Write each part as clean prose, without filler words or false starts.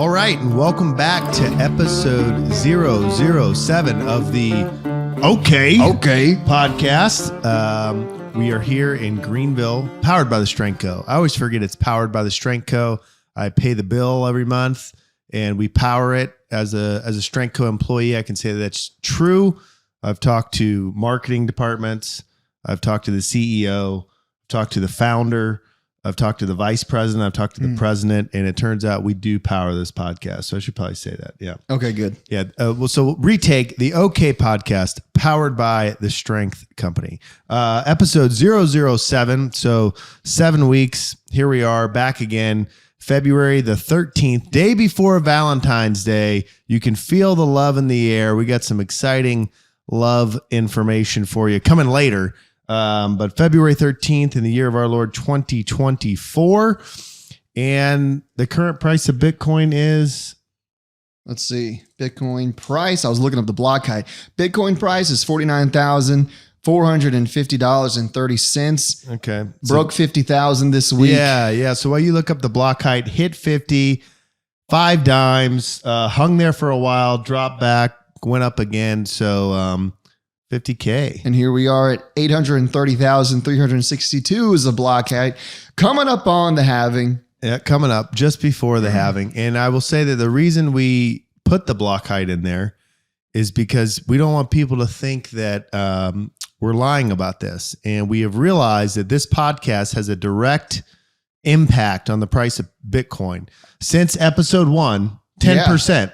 All right, and welcome back to episode 007 of the Okay podcast. We are here in Greenville, powered by the Strength Co. I always forget it's powered by the Strength Co. I pay the bill every month, and we power it as a Strength Co. employee. I can say that's true. I've talked to marketing departments. I've talked to the CEO. I've talked to the founder. I've talked to the vice president. I've talked to the president, and it turns out we do power this podcast. So I should probably say that. Yeah. Okay, good. Yeah. So retake the OK podcast, powered by the Strength Company. Episode 007. So 7 weeks. Here we are back again. February the 13th, day before Valentine's Day. You can feel the love in the air. We got some exciting love information for you coming later. But February 13th in the year of our Lord 2024. And the current price of Bitcoin is, let's see, Bitcoin price. I was looking up the block height. Bitcoin price is $49,450.30. okay. Broke 50,000 this week. Yeah. So while you look up the block height, hit 50, 5 dimes, hung there for a while, dropped back, went up again. So, 50K. And here we are at 830,362 is the block height. Coming up on the halving. Yeah, coming up just before the halving. And I will say that the reason we put the block height in there is because we don't want people to think that we're lying about this. And we have realized that this podcast has a direct impact on the price of Bitcoin. Since episode 1, 10%. Yeah.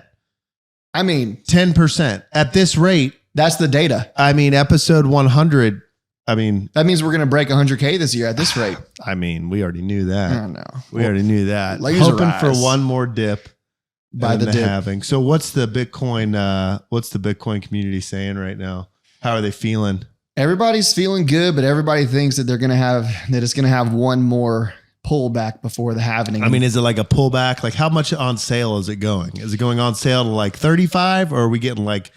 I mean, 10%. At this rate, that's the data. I mean, episode 100. I mean, that means we're going to break 100K this year at this rate. I mean, we already knew that. I know. We already knew that. Hoping for one more dip by the dip. halving. So what's the Bitcoin community saying right now? How are they feeling? Everybody's feeling good, but everybody thinks that it's going to have one more pullback before the halving. I mean, is it like a pullback? Like how much on sale is it going? Is it going on sale to like 35, or are we getting like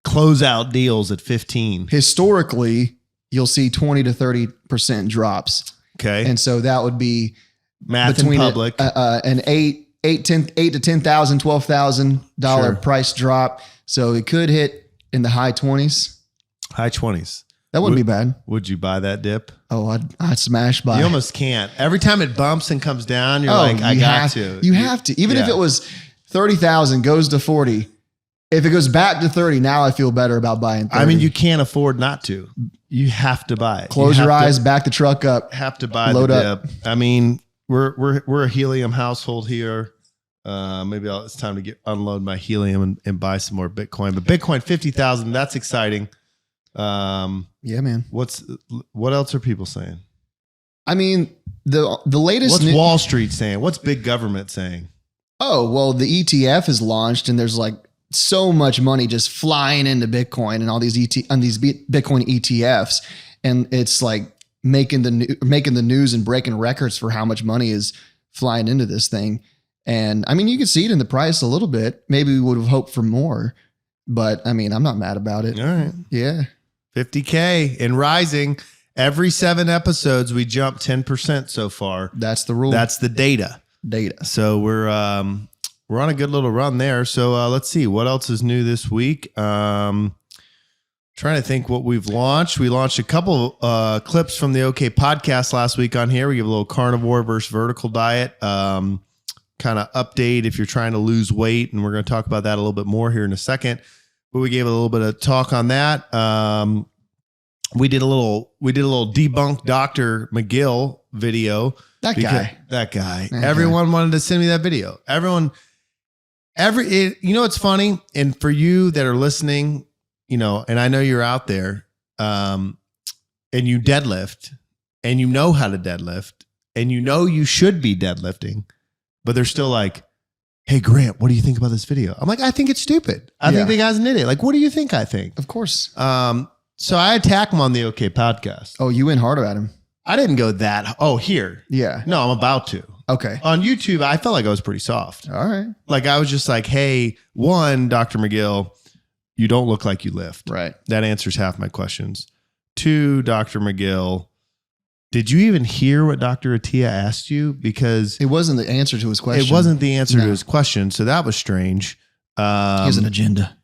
closeout deals at 15? Historically, you'll see 20 to 30% drops. Okay. And so that would be math in public. An $8,000 to $10,000, $12,000 Sure. price drop. So it could hit in the high 20s. High 20s. That wouldn't be bad. Would you buy that dip? Oh, I'd smash by. You almost can't. Every time it bumps and comes down, you're like, I got to. You have to. Even if it was 30,000 goes to 40. If it goes back to 30, now I feel better about buying 30. I mean, you can't afford not to. You have to buy it. Close your eyes, back the truck up. Have to buy load the up. dip. I mean, we're a helium household here. Maybe it's time to unload my helium and buy some more Bitcoin. But Bitcoin 50,000, that's exciting. Yeah, man. What else are people saying? I mean, the latest. What's Wall Street saying? What's big government saying? Oh, well, the ETF is launched, and there's like so much money just flying into Bitcoin and all these Bitcoin ETFs, and it's like making the news and breaking records for how much money is flying into this thing. And I mean, you can see it in the price a little bit. Maybe we would have hoped for more, but I mean, I'm not mad about it. All right, yeah, 50K and rising. Every 7 episodes, we jumped 10% so far. That's the rule. That's the data. So we're on a good little run there. So let's see what else is new this week. Trying to think what we've launched. We launched a couple clips from the OK podcast last week on here. We give a little carnivore versus vertical diet kind of update if you're trying to lose weight, and we're going to talk about that a little bit more here in a second. But we gave a little bit of talk on that. We did a little debunk Dr. McGill video. That guy. Everyone wanted to send me that video. You know, it's funny. And for you that are listening, you know, and I know you're out there, and you deadlift, and you know how to deadlift, and you know you should be deadlifting, but they're still like, hey, Grant, what do you think about this video? I'm like, I think it's stupid. I think the guy's an idiot. Like, what do you think I think? Of course. So I attack him on the OK podcast. Oh, you went harder at him. I didn't go that. Oh, here. Yeah. No, I'm about to. Okay. On YouTube, I felt like I was pretty soft. All right. Like I was just like, hey, one, Dr. McGill, you don't look like you lift. Right. That answers half my questions. 2, Dr. McGill, Did you even hear what Dr. Attia asked you? Because It wasn't the answer to his question. it wasn't the answer to No. his question. So that was strange. He has an agenda.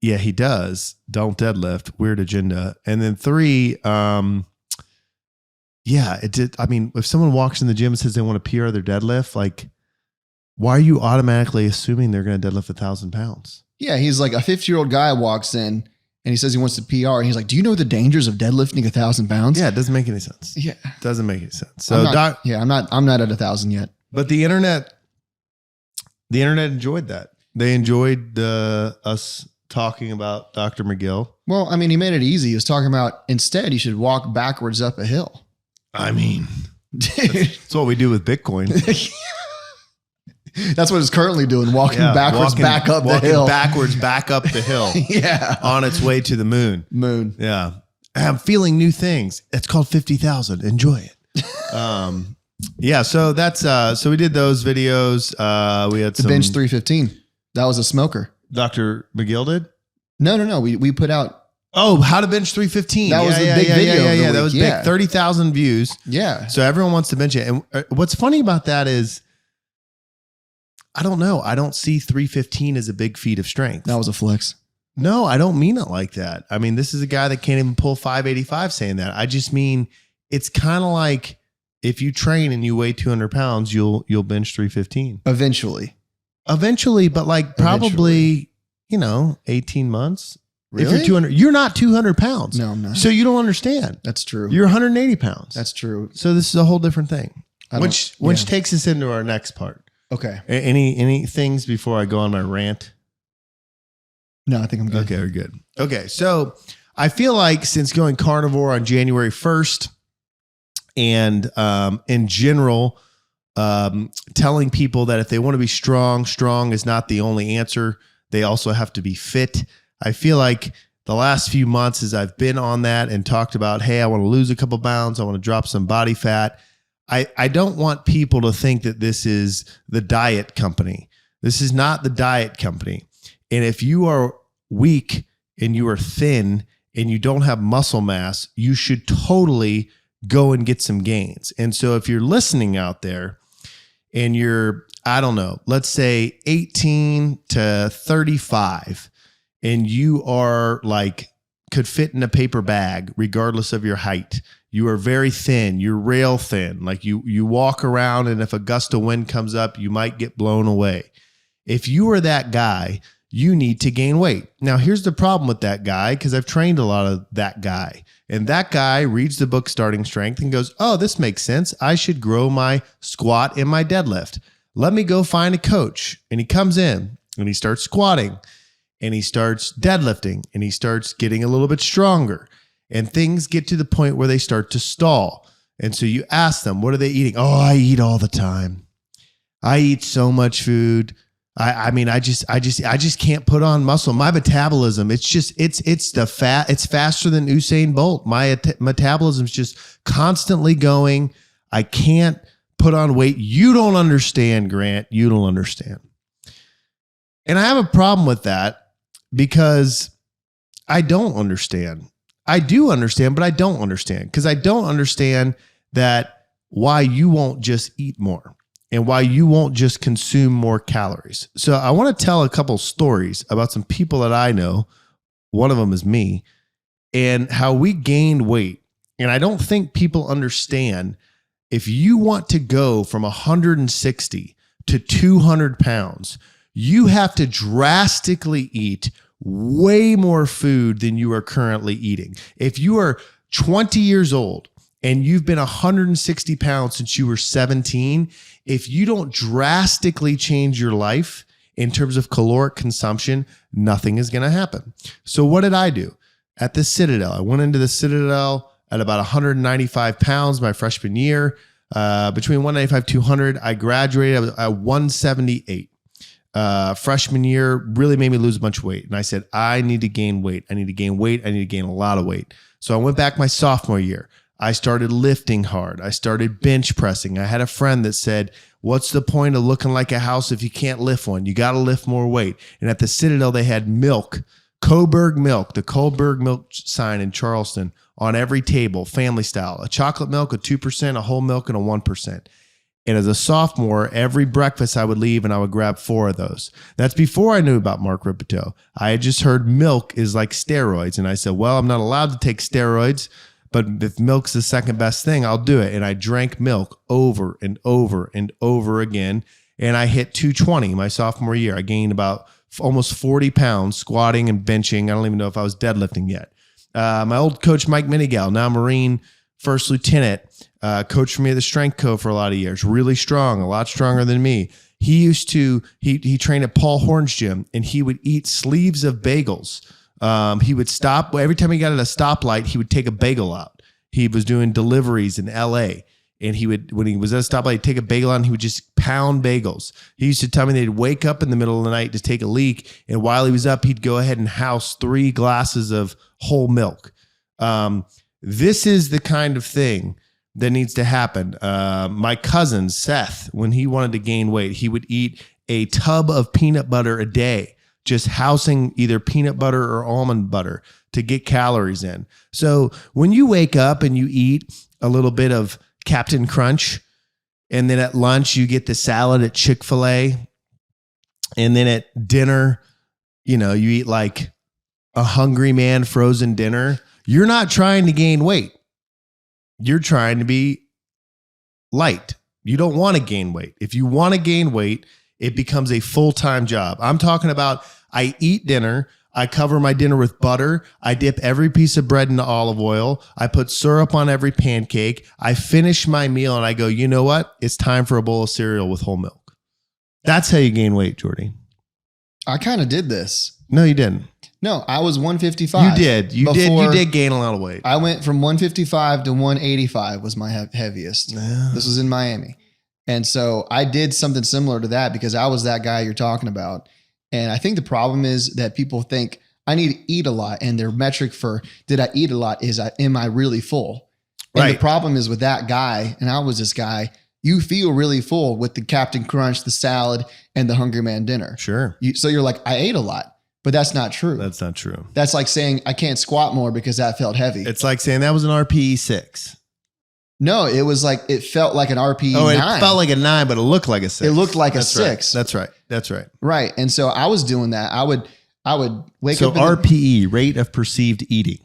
Yeah, he does. Don't deadlift. Weird agenda. And then 3, yeah, it did. I mean, if someone walks in the gym and says they want to PR their deadlift, like, why are you automatically assuming they're going to deadlift 1,000 pounds? Yeah, he's like a 50-year-old guy walks in and he says he wants to PR. And he's like, do you know the dangers of deadlifting 1,000 pounds? Yeah, it doesn't make any sense. Yeah. Doesn't make any sense. So, I'm not at 1,000 yet. but the internet enjoyed that. They enjoyed us talking about Dr. McGill. Well, I mean, he made it easy. He was talking about instead you should walk backwards up a hill. I mean, Dude, that's what we do with Bitcoin. that's what it's currently doing, walking backwards back up the hill. Backwards back up the hill. Yeah. On its way to the moon. Yeah. I'm feeling new things. It's called 50,000. Enjoy it. Yeah. So that's, so we did those videos. We had The some bench 315. That was a smoker. Dr. McGill did. No. We put out. Oh, how to bench 315. That was the big video of the That week. was Yeah. big. 30,000 views. Yeah. So everyone wants to bench it. And what's funny about that is, I don't know. I don't see 315 as a big feat of strength. That was a flex. No, I don't mean it like that. I mean, this is a guy that can't even pull 585 saying that. I just mean it's kind of like if you train and you weigh 200 pounds, you'll bench 315 eventually, but like probably, 18 months. Really? If you're 200, you're not 200 pounds. No, I'm not. So you don't understand. That's true. You're 180 pounds. That's true. So this is a whole different thing, which yeah. takes us into our next part. Okay. Any things before I go on my rant? No, I think I'm good. Okay, we're good. Okay, so I feel like since going carnivore on January 1st and in general, telling people that if they want to be strong is not the only answer. They also have to be fit. I feel like the last few months as I've been on that and talked about, hey, I want to lose a couple pounds. I want to drop some body fat. I don't want people to think that this is the diet company. This is not the diet company. And if you are weak and you are thin and you don't have muscle mass, you should totally go and get some gains. And so if you're listening out there and you're, I don't know, let's say 18 to 35, and you are like, could fit in a paper bag regardless of your height. You are very thin. You're rail thin. Like you walk around and if a gust of wind comes up, you might get blown away. If you are that guy, you need to gain weight. Now, here's the problem with that guy, because I've trained a lot of that guy. And that guy reads the book Starting Strength and goes, oh, this makes sense. I should grow my squat and my deadlift. Let me go find a coach. And he comes in and he starts squatting and he starts deadlifting and he starts getting a little bit stronger. And things get to the point where they start to stall. And so you ask them, what are they eating? Oh, I eat all the time. I eat so much food. I mean, I just can't put on muscle. My metabolism, it's faster than Usain Bolt. My metabolism's just constantly going. I can't put on weight. You don't understand, Grant. You don't understand. And I have a problem with that because I don't understand. I do understand, but I don't understand because I don't understand that why you won't just eat more. And why you won't just consume more calories. So I want to tell a couple stories about some people that I know. One of them is me, and how we gained weight. And I don't think people understand if you want to go from 160 to 200 pounds, you have to drastically eat way more food than you are currently eating. If you are 20 years old and you've been 160 pounds since you were 17, if you don't drastically change your life in terms of caloric consumption, nothing is going to happen. So what did I do? At the Citadel, I went into the Citadel at about 195 pounds my freshman year. Between 195 200, I graduated. I was at 178. Freshman year really made me lose a bunch of weight. And I said, I need to gain weight. I need to gain weight. I need to gain a lot of weight. So I went back my sophomore year. I started lifting hard. I started bench pressing. I had a friend that said, what's the point of looking like a house if you can't lift one? You got to lift more weight. And at the Citadel, they had milk Coburg milk, the Coburg milk sign in Charleston on every table, family style, a chocolate milk, a 2%, a whole milk, and a 1%. And as a sophomore, every breakfast I would leave and I would grab 4 of those. That's before I knew about Mark Ripito. I had just heard milk is like steroids. And I said, well, I'm not allowed to take steroids, but if milk's the second best thing, I'll do it. And I drank milk over and over and over again. And I hit 220 my sophomore year. I gained about almost 40 pounds squatting and benching. I don't even know if I was deadlifting yet. My old coach, Mike Minigal, now Marine First Lieutenant, coached for me at the Strength Co. for a lot of years. Really strong, a lot stronger than me. He trained at Paul Horn's gym, and he would eat sleeves of bagels. He would stop. Every time he got at a stoplight, he would take a bagel out. He was doing deliveries in LA. And when he was at a stoplight, he'd take a bagel out and he would just pound bagels. He used to tell me they'd wake up in the middle of the night to take a leak. And while he was up, he'd go ahead and house 3 glasses of whole milk. This is the kind of thing that needs to happen. My cousin, Seth, when he wanted to gain weight, he would eat a tub of peanut butter a day, just housing either peanut butter or almond butter to get calories in. So when you wake up and you eat a little bit of Captain Crunch, and then at lunch you get the salad at Chick-fil-A, and then at dinner, you eat like a Hungry Man frozen dinner. You're not trying to gain weight. You're trying to be light. You don't want to gain weight. If you want to gain weight, it becomes a full-time job. I'm talking about I eat dinner. I cover my dinner with butter. I dip every piece of bread into olive oil. I put syrup on every pancake. I finish my meal and I go, you know what? It's time for a bowl of cereal with whole milk. That's how you gain weight, Jordy. I kind of did this. No, you didn't. No, I was 155. You did. You did gain a lot of weight. I went from 155 to 185 was my heaviest. Yeah. This was in Miami. And so I did something similar to that because I was that guy you're talking about. And I think the problem is that people think I need to eat a lot. And their metric for did I eat a lot is am I really full? And right. The problem is with that guy, and I was this guy, you feel really full with the Captain Crunch, the salad, and the Hungry Man dinner. Sure. So you're like, I ate a lot, but that's not true. That's not true. That's like saying I can't squat more because that felt heavy. It's like saying that was an RPE 6. No, it was like, it felt like an RPE 9. It felt like a 9, but it looked like a 6. It looked like That's a 6. Right. That's right. That's right. Right. And so I was doing that. I would wake so up. RPE, rate of perceived eating.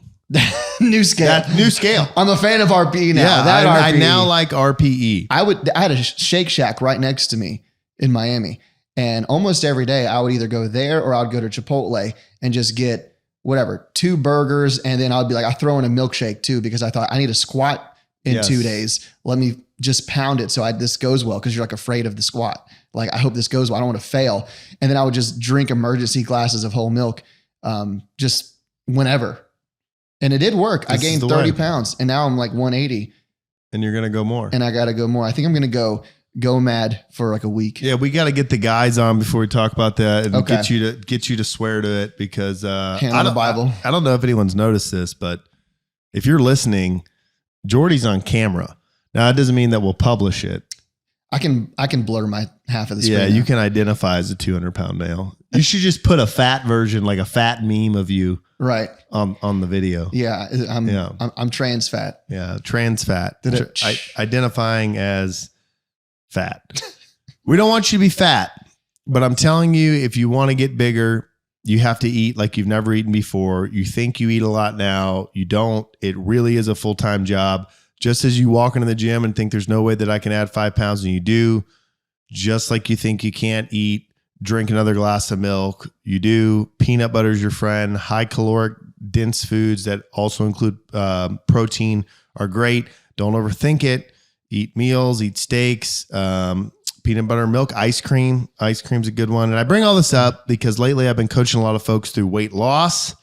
New scale. New scale. I'm a fan of RPE now. Yeah, I now like RPE. I had a Shake Shack right next to me in Miami. And almost every day I would either go there or I'd go to Chipotle and just get whatever, 2 burgers. And then I'd be like, I throw in a milkshake too, because I thought I need to squat in 2 days. Let me just pound it so this goes well, because you're like afraid of the squat. Like, I hope this goes well. I don't want to fail. And then I would just drink emergency glasses of whole milk just whenever. And it did work. I gained 30 pounds and now I'm like 180. And you're going to go more. And I got to go more. I think I'm going to go mad for like a week. Yeah, we got to get the guys on before we talk about that and get you to swear to it, because Hand on the Bible. I don't know if anyone's noticed this, but if you're listening, Jordy's on camera. Now, that doesn't mean that we'll publish it. I can blur my half of the screen. Yeah, you can identify as a 200-pound male. You should just put a fat version, like a fat meme of you, right, on the video. Yeah, I'm trans fat. Yeah, trans fat. Identifying as fat. We don't want you to be fat, but I'm telling you, if you want to get bigger, you have to eat like you've never eaten before. You think you eat a lot now. You don't. It really is a full-time job. Just as you walk into the gym and think there's no way that I can add 5 pounds, and you do, just like you think you can't drink another glass of milk, you do. Peanut butter is your friend. High caloric, dense foods that also include protein are great. Don't overthink it. Eat meals, eat steaks, peanut butter, milk, ice cream. Ice cream's a good one. And I bring all this up because lately I've been coaching a lot of folks through weight loss,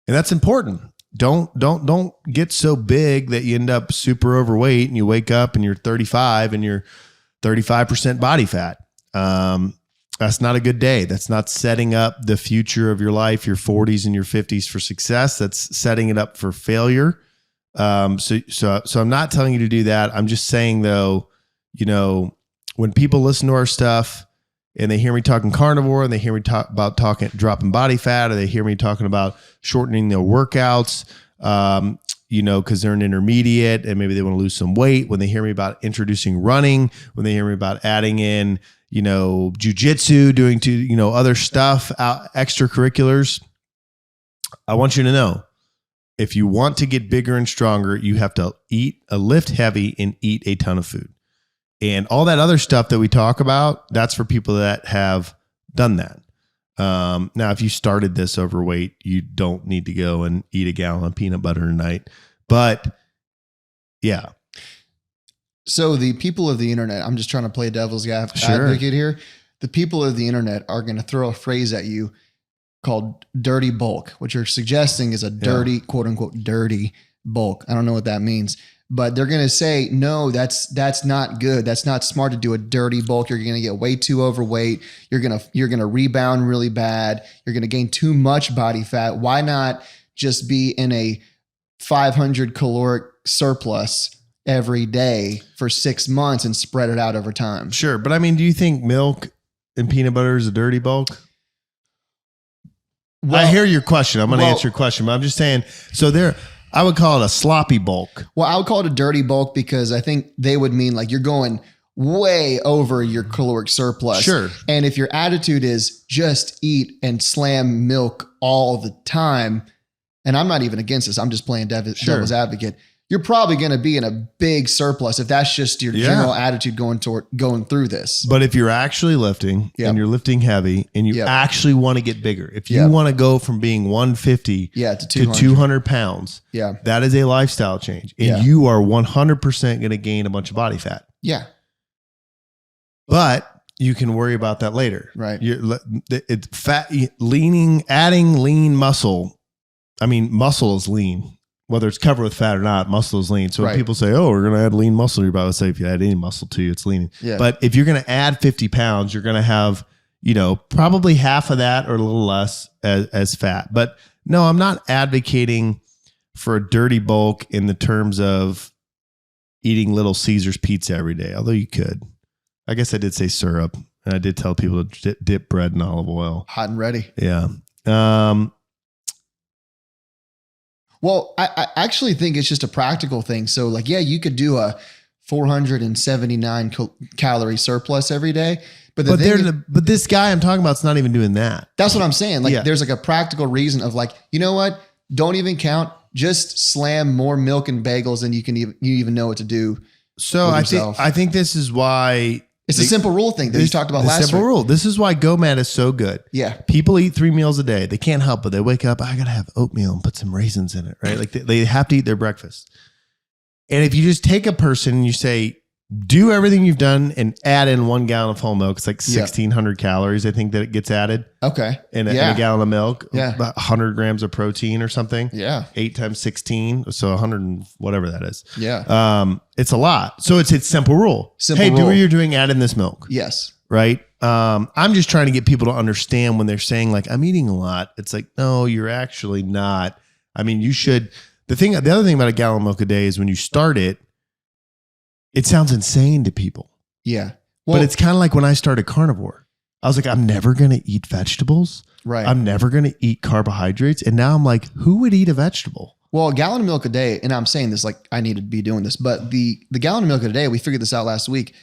and that's important. Don't get so big that you end up super overweight and you wake up and you're 35 and you're 35% body fat. That's not a good day. That's not setting up the future of your life, your 40s and your 50s for success. That's setting it up for failure. So I'm not telling you to do that. I'm just saying, though, when people listen to our stuff and they hear me talking carnivore, and they hear me talk about dropping body fat, or they hear me talking about shortening their workouts, because they're an intermediate and maybe they want to lose some weight. When they hear me about introducing running, when they hear me about adding in, jujitsu, doing other stuff, extracurriculars, I want you to know, if you want to get bigger and stronger, you have to lift heavy and eat a ton of food. And all that other stuff that we talk about, that's for people that have done that. Now, if you started this overweight, you don't need to go and eat a gallon of peanut butter a night. But yeah. So the people of the internet, I'm just trying to play devil's advocate here. The people of the internet are going to throw a phrase at you called dirty bulk, which you're suggesting is a dirty, quote unquote, dirty bulk. I don't know what that means, but they're going to say, no, that's not good. That's not smart to do a dirty bulk. You're going to get way too overweight. You're going to rebound really bad. You're going to gain too much body fat. Why not just be in a 500 caloric surplus every day for 6 months and spread it out over time? Sure. But do you think milk and peanut butter is a dirty bulk? Well, I hear your question. I'm going to answer your question, but I'm just saying, I would call it a sloppy bulk. Well, I would call it a dirty bulk because I think they would mean like you're going way over your caloric surplus. Sure. And if your attitude is just eat and slam milk all the time, and I'm not even against this, I'm just playing devil's advocate, you're probably going to be in a big surplus if that's just your general attitude going through this. But if you're actually lifting and you're lifting heavy and you actually want to get bigger, if you want to go from being 150 to 200 pounds, that is a lifestyle change. And you are 100% going to gain a bunch of body fat. Yeah. But you can worry about that later. Right. It's fat, adding lean muscle. Muscle is lean. Whether it's covered with fat or not, muscle is lean. So when people say, oh, we're going to add lean muscle, you're about to say, if you add any muscle to you, it's lean. Yeah. But if you're going to add 50 pounds, you're going to have, probably half of that or a little less as fat. But no, I'm not advocating for a dirty bulk in the terms of eating Little Caesars pizza every day, although you could. I guess I did say syrup, and I did tell people to dip bread in olive oil. Hot and ready. Yeah. Well, I actually think it's just a practical thing. So you could do a 479 calorie surplus every day. But this guy I'm talking about is not even doing that. That's what I'm saying. There's a practical reason of you know what? Don't even count. Just slam more milk and bagels than you even know what to do. So I think this is why it's a simple rule thing that you talked about last week. Simple rule. This is why GoMad is so good. Yeah. People eat 3 meals a day. They can't help it. They wake up, I got to have oatmeal and put some raisins in it, right? They have to eat their breakfast. And if you just take a person and you say, do everything you've done and add in 1 gallon of whole milk, it's 1,600 calories, I think, that it gets added. Okay. In a gallon of milk. Yeah. About 100 grams of protein or something. Yeah. 8 times 16. So 100 and whatever that is. Yeah. It's a lot. So it's simple rule. Do what you're doing, add in this milk. Yes. Right. I'm just trying to get people to understand when they're saying I'm eating a lot. It's no, you're actually not. You should. The other thing about a gallon of milk a day is when you start it sounds insane to people. Yeah. But it's kind of like when I started carnivore. I was I'm never going to eat vegetables. Right. I'm never going to eat carbohydrates. And now I'm who would eat a vegetable? Well, a gallon of milk a day, and I'm saying this I need to be doing this, but the gallon of milk a day, we figured this out last week.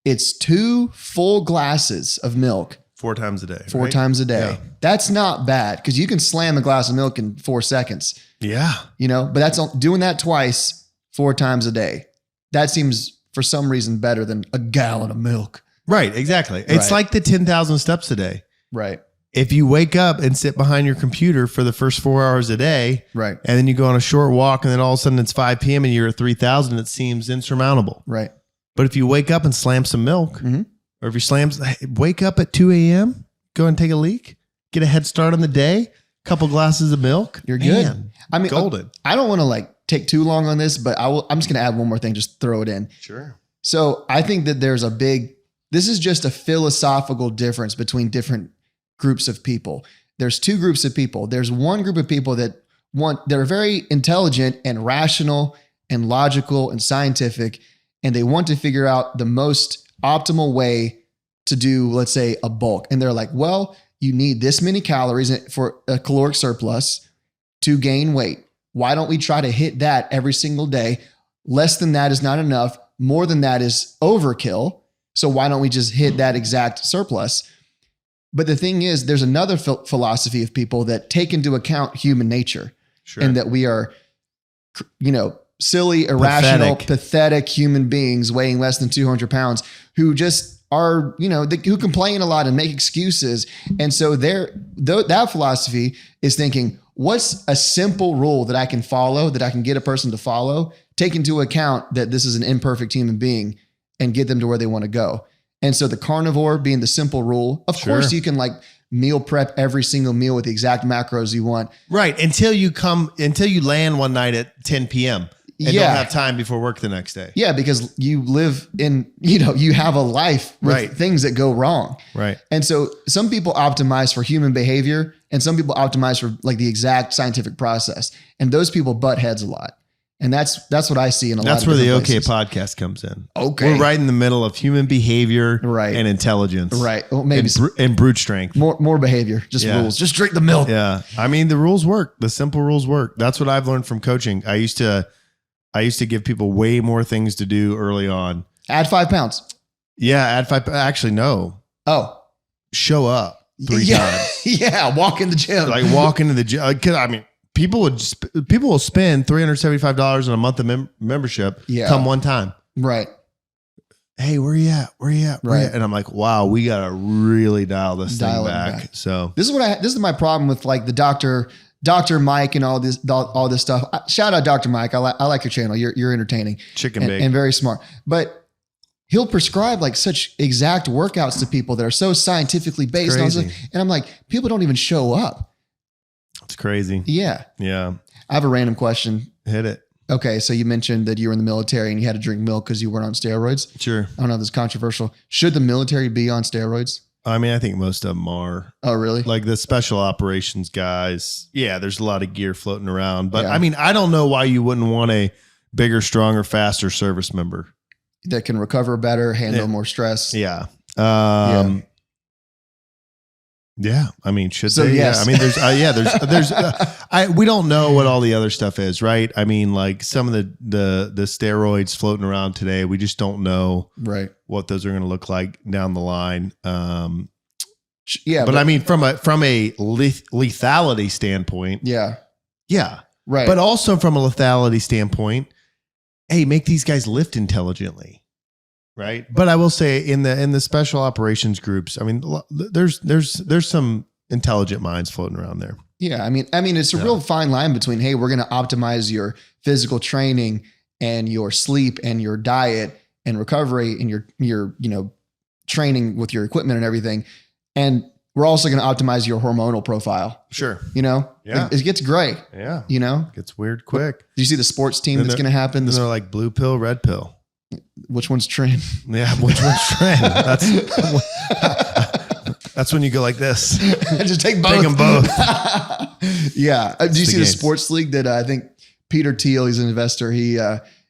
It's 2 full glasses of milk. 4 times a day. 4 times a day. Yeah. That's not bad because you can slam a glass of milk in 4 seconds. Yeah. But that's doing that twice, 4 times a day. That seems for some reason better than a gallon of milk. Right. Exactly. It's like the 10,000 steps a day. Right. If you wake up and sit behind your computer for the first 4 hours a day, right, and then you go on a short walk and then all of a sudden it's 5 p.m. and you're at 3,000, it seems insurmountable. Right. But if you wake up and slam some milk, or if you wake up at 2 a.m., go and take a leak, get a head start on the day, couple glasses of milk, you're good. Golden. I don't want to take too long on this, but I'm just going to add one more thing, just throw it in. Sure. So I think that this is just a philosophical difference between different groups of people. There's 2 groups of people. There's one group of people that they're very intelligent and rational and logical and scientific, and they want to figure out the most optimal way to do, let's say, a bulk. And they're like, well, you need this many calories for a caloric surplus to gain weight. Why don't we try to hit that every single day? Less than that is not enough. More than that is overkill. So why don't we just hit that exact surplus? But the thing is, there's another philosophy of people that take into account human nature, and that we are, silly, irrational, pathetic human beings weighing less than 200 pounds who just are, who complain a lot and make excuses. And so that philosophy is thinking, what's a simple rule that I can follow, that I can get a person to follow, take into account that this is an imperfect human being, and get them to where they want to go. And so the carnivore being the simple rule, of course you can like meal prep every single meal with the exact macros you want. Right. Until you land one night at 10 p.m. and don't have time before work the next day. Yeah. Because you live in, you have a life with things that go wrong. Right. And so some people optimize for human behavior and some people optimize for like the exact scientific process. And those people butt heads a lot. And that's what I see in a lot of That's where the OK places. podcast comes in. Okay. We're right in the middle of human behavior and intelligence. Right. Well, maybe and brute strength. More behavior, just rules. Just drink the milk. Yeah. I mean, the rules work. The simple rules work. That's what I've learned from coaching. I used to give people way more things to do early on. Add 5 pounds. Yeah. Add 5. Actually, no. Oh. Show up 3 times. Yeah. Walk in the gym. Like walk into the gym. I mean, people will spend $375 on a month of membership. Yeah. Come one time. Right. Hey, where you at? Right. And I'm like, wow, we got to really dial this thing back. So this is my problem with like the Dr. Mike and all this stuff. Shout out Dr. Mike. I like your channel. You're entertaining. Chicken bake. And very smart. But he'll prescribe like such exact workouts to people that are so scientifically based on stuff. And I'm like, people don't even show up. It's crazy. Yeah. Yeah. I have a random question. Hit it. Okay. So you mentioned that you were in the military and you had to drink milk because you weren't on steroids. Sure. I don't know. This is controversial. Should the military be on steroids? I mean, I think most of them are. Oh, really? Like the special operations guys. Yeah. There's a lot of gear floating around, but I mean, I don't know why you wouldn't want a bigger, stronger, faster service member that can recover better, handle more stress. Yeah. Yeah, I mean, should so they? Yes. Yeah, I mean, there's we don't know what all the other stuff is, right? I mean, like some of the steroids floating around today, we just don't know, right, what those are going to look like down the line. Yeah, but I mean, from a lethality standpoint, yeah, right. But also from a lethality standpoint, hey, make these guys lift intelligently. Right. But I will say in the special operations groups, I mean, there's some intelligent minds floating around there. Yeah. I mean, it's a real fine line between, hey, we're going to optimize your physical training and your sleep and your diet and recovery and your training with your equipment and everything. And we're also going to optimize your hormonal profile. Sure. Yeah. It gets gray. Yeah. It gets weird quick. Do you see the sports team that's going to happen? They're like blue pill, red pill. Which one's trend? Yeah, which one's trend? That's when you go like this. Just take both. Take them both. Yeah. Do you see the sports league that I think Peter Thiel, he's an investor, he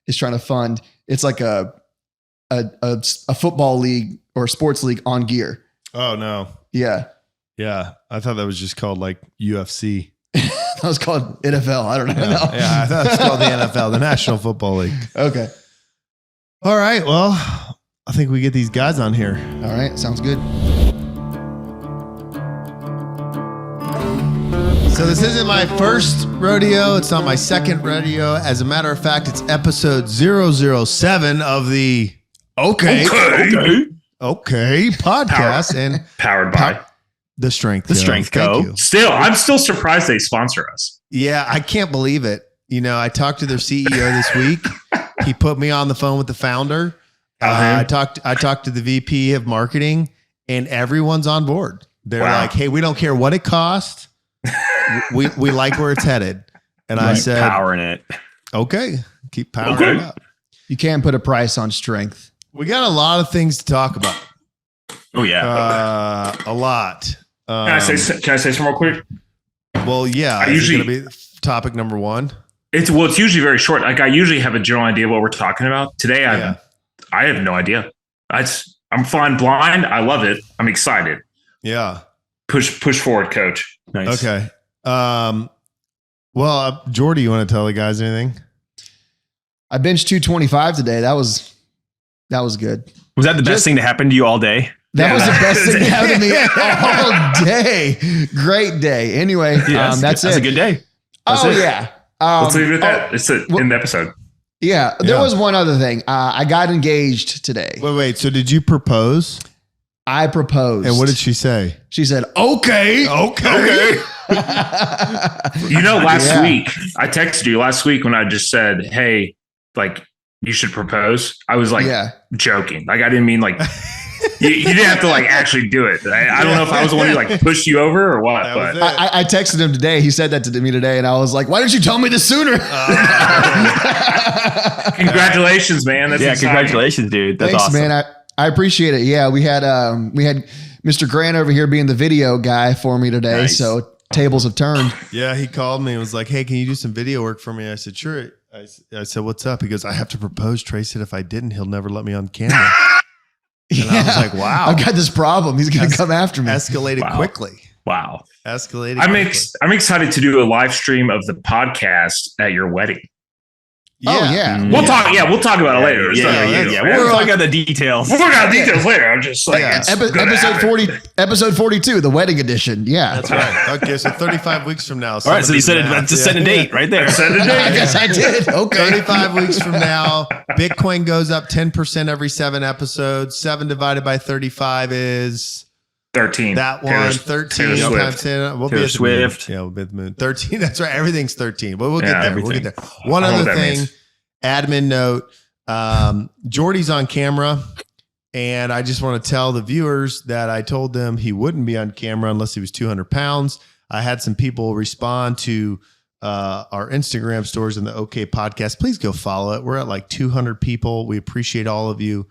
is trying to fund? It's like a football league or sports league on gear. Oh no. Yeah. Yeah. I thought that was just called like UFC. That was called NFL. I don't know. Yeah, I thought it was called the NFL, the National Football League. Okay. All right. Well, I think we get these guys on here. All right. Sounds good. So this isn't my first rodeo. It's not my second rodeo. As a matter of fact, it's episode 007 of the Okay podcast and powered by The Strength Co. I'm still surprised they sponsor us. Yeah, I can't believe it. I talked to their CEO this week. He put me on the phone with the founder. I talked to the VP of marketing, and everyone's on board. They're like, "Hey, we don't care what it costs. we like where it's headed." And I said, "Powering it." Okay, keep powering it up. You can't put a price on strength. We got a lot of things to talk about. Oh yeah, a lot. Can I say some real quick? Well, yeah. Is it going to be topic number one? It's usually very short. Like I usually have a general idea of what we're talking about. Today, I have no idea. I'm flying blind. I love it. I'm excited. Yeah. Push forward, coach. Nice. Okay. Well, Jordy, you want to tell the guys anything? I benched 225 today. That was good. Was that the best thing to happen to you all day? That was the best thing to happen to me all day. Great day. Anyway, that's a it. good day. Yeah. Let's leave it at that. It's in the episode. Yeah. There was one other thing. I got engaged today. Wait. So did you propose? I proposed. And what did she say? She said, okay. Last week, I texted you last week when I just said, hey, like, you should propose. I was like joking. Like, I didn't mean like, you didn't have to like actually do it. I don't know if I was the one who like pushed you over or what, but I texted him today. He said that to me today. And I was like, why didn't you tell me this sooner? Congratulations, man. That's exciting. Congratulations, dude. That's Thanks, awesome. man. I appreciate it. Yeah, we had Mr. Grant over here being the video guy for me today. Nice. So tables have turned. Yeah, he called me and was like, hey, can you do some video work for me? I said, sure. I said, what's up? He goes, I have to propose. Trey said if I didn't, he'll never let me on camera. And I was like, wow. I've got this problem. He's going to come after me. Escalated quickly. Wow. Escalated quickly. I'm excited to do a live stream of the podcast at your wedding. Oh, yeah. We'll talk. Yeah, we'll talk about it later. Yeah. We'll talk about the details. We'll talk about details later. I'm just like Episode 42, the wedding edition. Yeah. That's right. Okay, so 35 weeks from now. All right, so you said just set a date right there. Set a date. I guess I did. Okay. 35 weeks from now, Bitcoin goes up 10% every 7 episodes. 7 divided by 35 is 13. that one. 13 times 10. We'll be at the moon. Yeah, we'll be at the moon. 13. That's right. Everything's 13. But we'll get there. We'll get there. One other thing, admin note. Jordy's on camera. And I just want to tell the viewers that I told them he wouldn't be on camera unless he was 200 pounds. I had some people respond to our Instagram stories in the OK podcast. Please go follow it. We're at like 200 people. We appreciate all of you,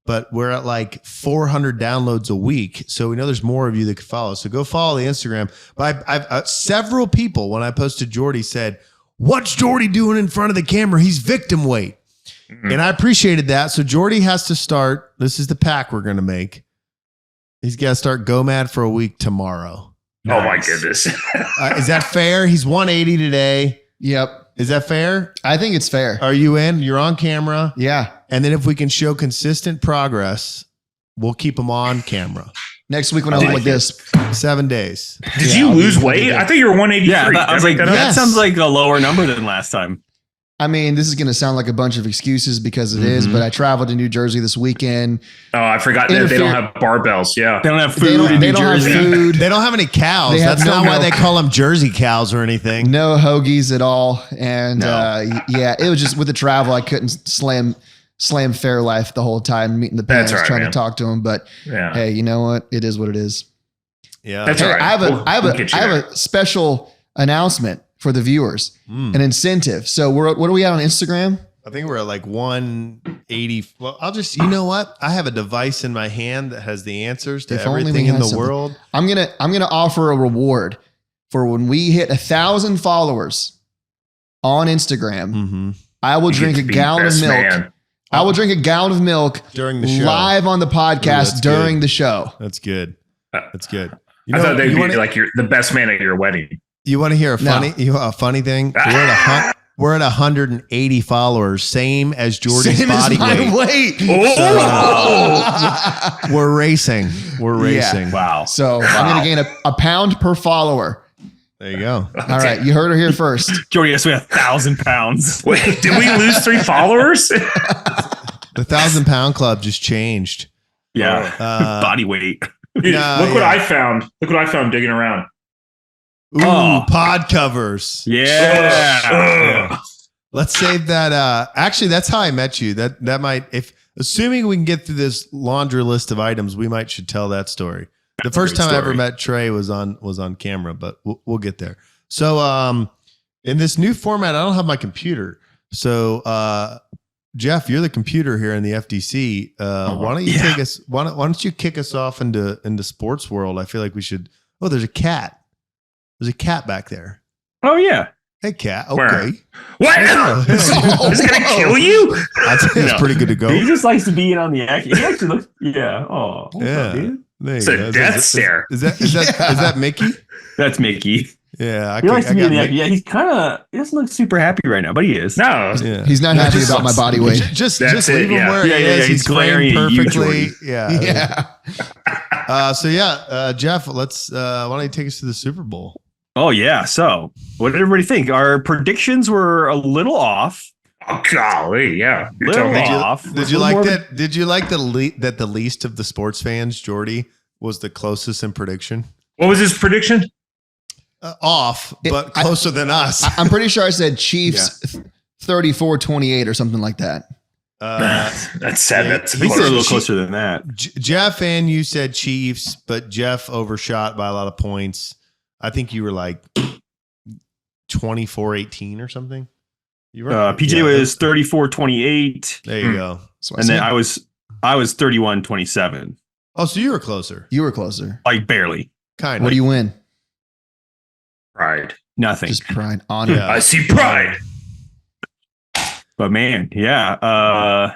but we're at like 400 downloads a week. So we know there's more of you that could follow. So go follow the Instagram. But I've several people, when I posted Jordy, said, what's Jordy doing in front of the camera? He's victim weight. Mm-hmm. And I appreciated that. So Jordy has to start. This is the pack we're going to make. He's got to start Go Mad for a week tomorrow. Oh my goodness. Is that fair? He's 180 today. Yep. Is that fair? I think it's fair. Are you in? You're on camera. Yeah. And then if we can show consistent progress, we'll keep him on camera. Next week when I look like this. 7 days. Did you lose weight? I thought you were 183. Yeah, I was like, that sounds like a lower number than last time. I mean, this is going to sound like a bunch of excuses because it is, but I traveled to New Jersey this weekend. Oh, I forgot that they don't have barbells. Yeah. They don't have food in New Jersey. Have food. They don't have any cows. That's not why they call them Jersey cows or anything. No hoagies at all. And it was just with the travel, I couldn't slam Fairlife the whole time, meeting the parents, trying to talk to them. But hey, you know what? It is what it is. Yeah. That's hey, right. I have a special announcement for the viewers, an incentive. So what are we at on Instagram? I think we're at like 180. Well, you know what? I have a device in my hand that has the answers to everything in the world. I'm gonna offer a reward for when we hit 1,000 followers on Instagram. Mm-hmm. I will drink a gallon of milk. Man. I will drink a gallon of milk during the show, live on the podcast during the show. That's good. That's good. I thought they'd be like the best man at your wedding. You want to hear a funny thing? We're at 180 followers, same as Jordy's body weight. So, we're racing. Yeah. Wow. So I'm going to gain a pound per follower. There you go. All right. You heard her here first. Jordy, yes, we have 1,000 pounds. Wait, did we lose 3 followers? The 1,000-pound club just changed. Yeah. Body weight. Dude, look what I found. Look what I found digging around. Ooh, pod covers. Yeah. Let's save that. Actually, that's how I met you. That might, assuming we can get through this laundry list of items, we should tell that story. The first time I ever met Trey was on camera, but we'll get there. So, in this new format, I don't have my computer. So, Jeff, you're the computer here in the FDC. Why don't you take us? Why don't you kick us off into sports world? I feel like we should. Oh, there's a cat. There's a cat back there. Oh yeah. Hey, Cat. Where? Okay. What? Is it gonna kill you? I'd say it's No. pretty good to go. He just likes to be in on the action. He actually looks. Yeah. Oh. Yeah. Dude. There you It's go. a death stare. Is that Mickey? That's Mickey. Yeah, He likes to be in the Mickey. action. Yeah, he's kind of. He doesn't look super happy right now, but he is. No. Yeah. He's not happy about my body weight. Just That's leave it, him yeah. where Yeah, he yeah, is. yeah, He's he's glaring framed at you, perfectly. Jordy. Yeah. Yeah. Jeff, let's why don't you take us to the Super Bowl? Oh yeah. So, what did everybody think? Our predictions were a little off. Oh golly, yeah. You're Little telling me. off. Did you like that? Did you like that the least of the sports fans, Jordy, was the closest in prediction? What was his prediction? Off, but closer than us. I'm pretty sure I said Chiefs 34-28 or something like that. That's sad. That's I think close. we're a little closer than that. Jeff and you said Chiefs, but Jeff overshot by a lot of points. I think you were like 24-18 or something. You were PJ was 34-28, There you go. So and then I was 31-27, Oh, so you were closer. you were closer. like barely. Kind What of. do you win? Pride. Nothing. Just pride, honor. Yeah. I see pride. But man, yeah.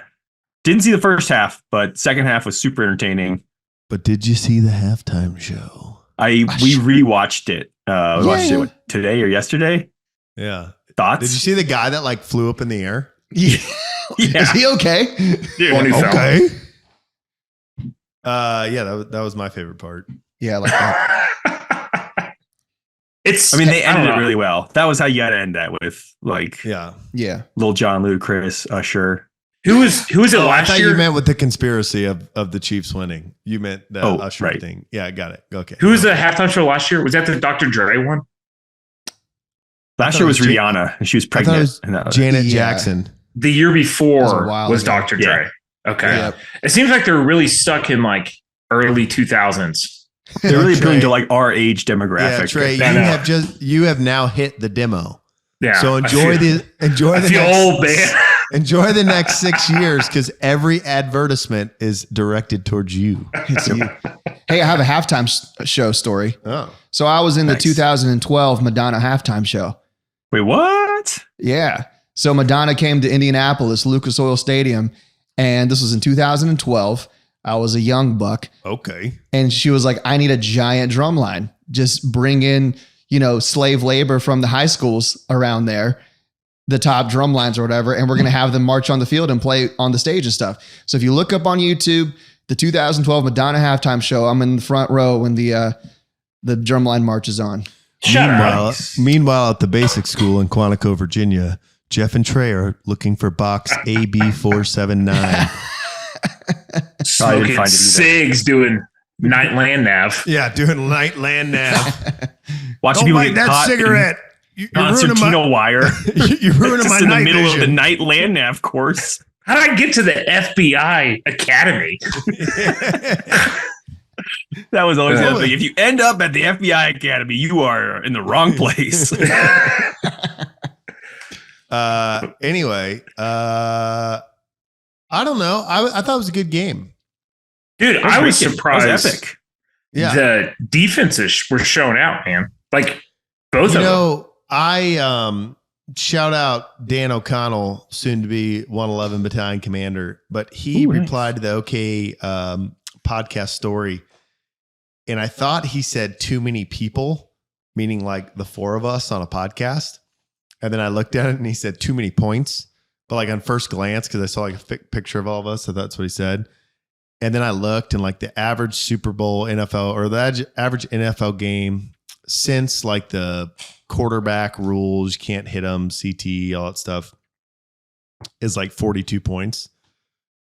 Didn't see the first half, but second half was super entertaining. But did you see the halftime show? We rewatched it. We watched Yeah. it today or yesterday. Yeah. Thoughts? Did you see the guy that like flew up in the air? Yeah. Yeah. Is he okay? Dude, When he fell. Okay. Yeah, that was my favorite part. Yeah, like that. It's. I mean, they ended don't it know. really well. That was how you got to end that with, like, Yeah. Yeah. Lil John, Ludacris, Usher. Who was it I last thought year? you meant with the conspiracy of the Chiefs winning. You meant the Oh, Usher right. thing. Yeah, I got it. Okay. Who was the halftime show last year? Was that the Dr. Dre one? Last thought year it was was Rihanna, and she was I thought it pregnant. was and that was Janet Yeah. Jackson. The year before That was a while was ago. Dr. Dre. Okay. Yeah. It seems like they're really stuck in like early 2000s. They're really Trey. appealing to like our age demographic. Yeah, Trey, I know. you have now hit the demo. Yeah. So I enjoy feel the old, man. enjoy the next 6 years because every advertisement is directed towards you. It's you. Hey, I have a halftime show story. Oh, So I was in the Nice. 2012 Madonna halftime show. Wait, what? Yeah. So Madonna came to Indianapolis, Lucas Oil Stadium, and this was in 2012. I was a young buck, okay. and she was like, I need a giant drum line. Just bring in, slave labor from the high schools around there, the top drum lines or whatever, and we're going to have them march on the field and play on the stage and stuff. So if you look up on YouTube, the 2012 Madonna halftime show, I'm in the front row when the drumline march is on. Meanwhile, at the basic school in Quantico, Virginia, Jeff and Trey are looking for box AB479. Smoking find it either. cigs, doing night land nav. Yeah, doing light land nav. Watching Don't people light get that caught cigarette. You're in ruining concertina wire. You're ruining Just my in the night middle of the vision. night land nav course. How did I get to the FBI Academy? That was always the Yeah. other thing. If you end up at the FBI Academy, you are in the wrong place. Anyway, I don't know. I thought it was a good game. Dude, That was I great was game. That surprised. was epic. Yeah. The defenses were showing out, man. Like both You of them. know, I shout out Dan O'Connell, soon to be 111 Battalion Commander, but he Ooh, nice. replied to the OK podcast story, and I thought he said too many people, meaning like the four of us on a podcast. And then I looked at it and he said too many points, but like on first glance, because I saw like a picture of all of us, so that's what he said. And then I looked and like the average Super Bowl NFL or the average NFL game since like the quarterback rules, you can't hit them, CT, all that stuff, is like 42 points.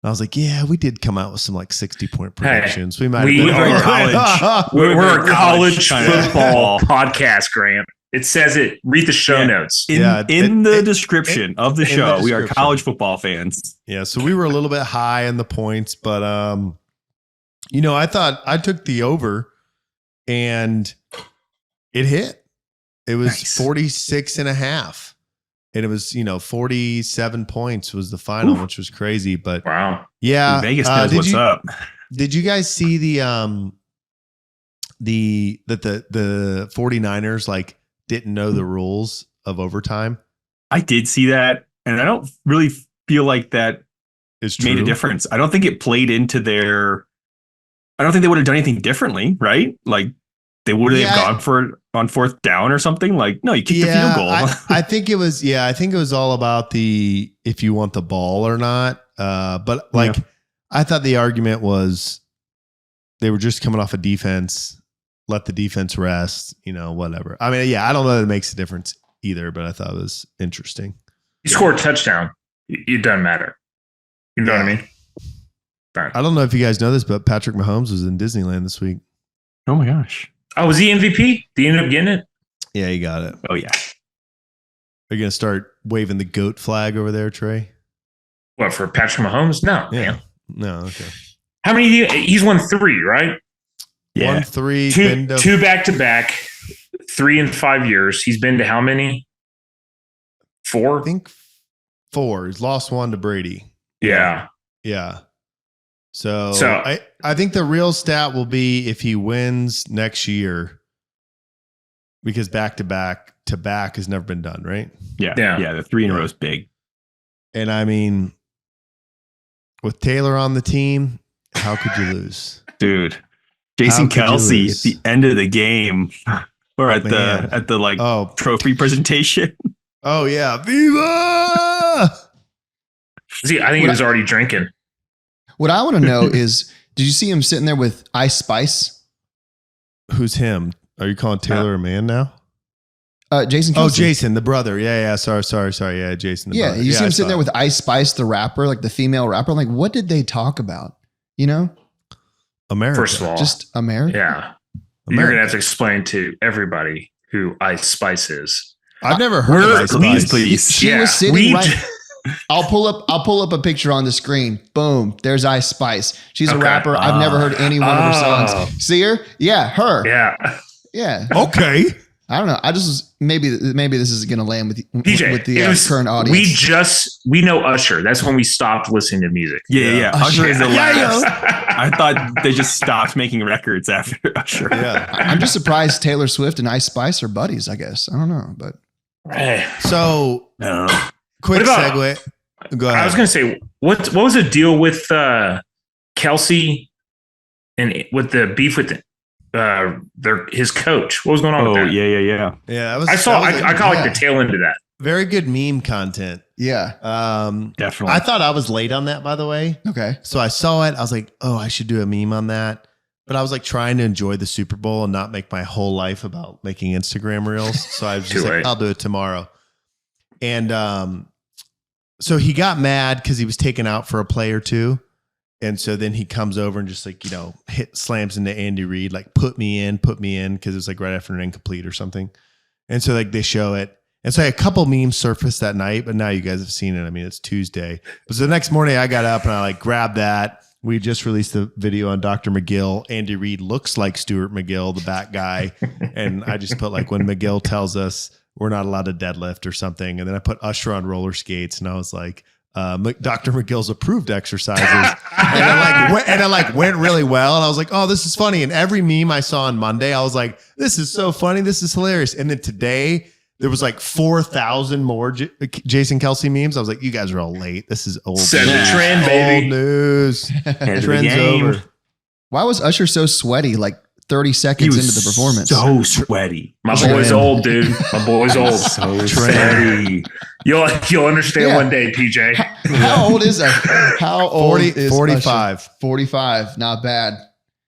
And I was like, yeah, we did come out with some like 60-point predictions. We might we have been are college. We're a college kind of football podcast, Grant. It says it. Read the show Yeah. notes. In the description of the in the show, we are description. college football fans. Yeah, so we were a little bit high in the points, but I thought I took the over and it hit. It was Nice. 46 and a half. And it was, 47 points was the final, Oof. which was crazy. But Wow. yeah, Vegas knows what's up. Did you guys see the 49ers like didn't know the rules of overtime. I did see that, and I don't really feel like that made a difference. I don't think it played into their. I don't think they would have done anything differently, right? Like they would have gone for it on fourth down or something. Like, no, you kicked the field goal. I think it was. Yeah, I think it was all about if you want the ball or not. But I thought the argument was they were just coming off a defense. Let the defense rest. Whatever. I mean, I don't know that it makes a difference either, but I thought it was interesting. You scored a touchdown. It doesn't matter. You know what I mean? Right. I don't know if you guys know this, but Patrick Mahomes was in Disneyland this week. Oh my gosh. Oh, was he MVP? Did he end up getting it? Yeah, he got it. Oh yeah. Are you going to start waving the GOAT flag over there, Trey? What, for Patrick Mahomes? No. Yeah. Man. No, okay. How many? He's won 3, right? Yeah. 1, 3. 2 back-to-back, 3 in 5 years. He's been to how many? 4? I think 4. He's lost 1 to Brady. Yeah. Yeah. So I think the real stat will be if he wins next year, because back-to-back has never been done, right? Yeah. The 3 in a row is big. And I mean, with Taylor on the team, how could you lose? Dude, Jason Kelce at the end of the game or at the trophy presentation. Oh yeah. Viva! See, I think he was already drinking. What I want to know is, did you see him sitting there with Ice Spice? Who's him? Are you calling Taylor a man now? Jason Kelce. Oh, Jason, the brother. Yeah. Sorry. Yeah, Jason. The brother. You see him sitting there with Ice Spice, the rapper, like the female rapper. Like, what did they talk about? America. First of all, just America. Yeah. America. You're gonna have to explain to everybody who Ice Spice is. I've never heard of Ice Spice. Please. She was sitting right. I'll pull up a picture on the screen. Boom. There's Ice Spice. She's a rapper. I've never heard any one of her songs. See her? Yeah, her. Yeah. Okay. I don't know. I just maybe this is going to land with PJ, with the current audience. We know Usher. That's when we stopped listening to music. Yeah. Usher is the last. I thought they just stopped making records after Usher. Yeah. I'm just surprised Taylor Swift and Ice Spice are buddies, I guess. I don't know, but so quick segue. Go ahead. I was going to say, what was the deal with Kelce and with the beef with his coach? What was going on with that? Yeah. I caught like the tail end of that. Very good meme content. Yeah. Definitely. I thought I was late on that, by the way. Okay. So I saw it. I was like, oh, I should do a meme on that. But I was like trying to enjoy the Super Bowl and not make my whole life about making Instagram reels. So I was just like, I'll do it tomorrow. And so he got mad because he was taken out for a play or two. And so then he comes over and just like, slams into Andy Reid, like put me in, because it was like right after an incomplete or something. And so like they show it. And so a couple memes surfaced that night, but now you guys have seen it. I mean, it's Tuesday. But so the next morning I got up and I like grabbed that. We just released the video on Dr. McGill. Andy Reid looks like Stuart McGill, the back guy. And I just put like when McGill tells us we're not allowed to deadlift or something. And then I put Usher on roller skates and I was like, Dr. McGill's approved exercises. and it went really well. And I was like, oh, this is funny. And every meme I saw on Monday, I was like, this is so funny. This is hilarious. And then today there was like 4,000 more Jason Kelce memes. I was like, you guys are all late. This is old. Set the trend, baby. Old news. Trend's over. Why was Usher so sweaty? Like 30 seconds into the performance. So sweaty. My boy's old, dude. My boy's old. So sweaty. You'll understand one day, PJ. How old is that? How old is 45. Usher? 45. Not bad.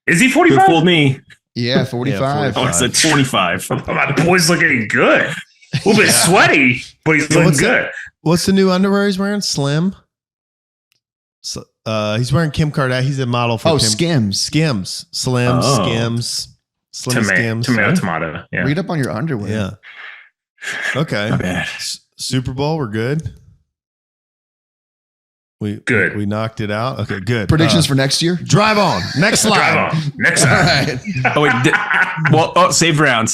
Is he 45? Who fooled me? Yeah, 45. Oh, I said 25. My boy's looking good. A little bit sweaty, but he's looking good. What's the new underwear he's wearing? Slim? He's wearing Kim Kardashian. He's a model for Skims. Skims. Slim, Skims. Slim Skims. Tomato. Yeah. Read up on your underwear. Yeah. Okay. Not bad. Super Bowl, we're good. We knocked it out. Okay, good. Predictions for next year? Drive on. Next slide. Drive on. Next slide. Oh, wait. Saved round.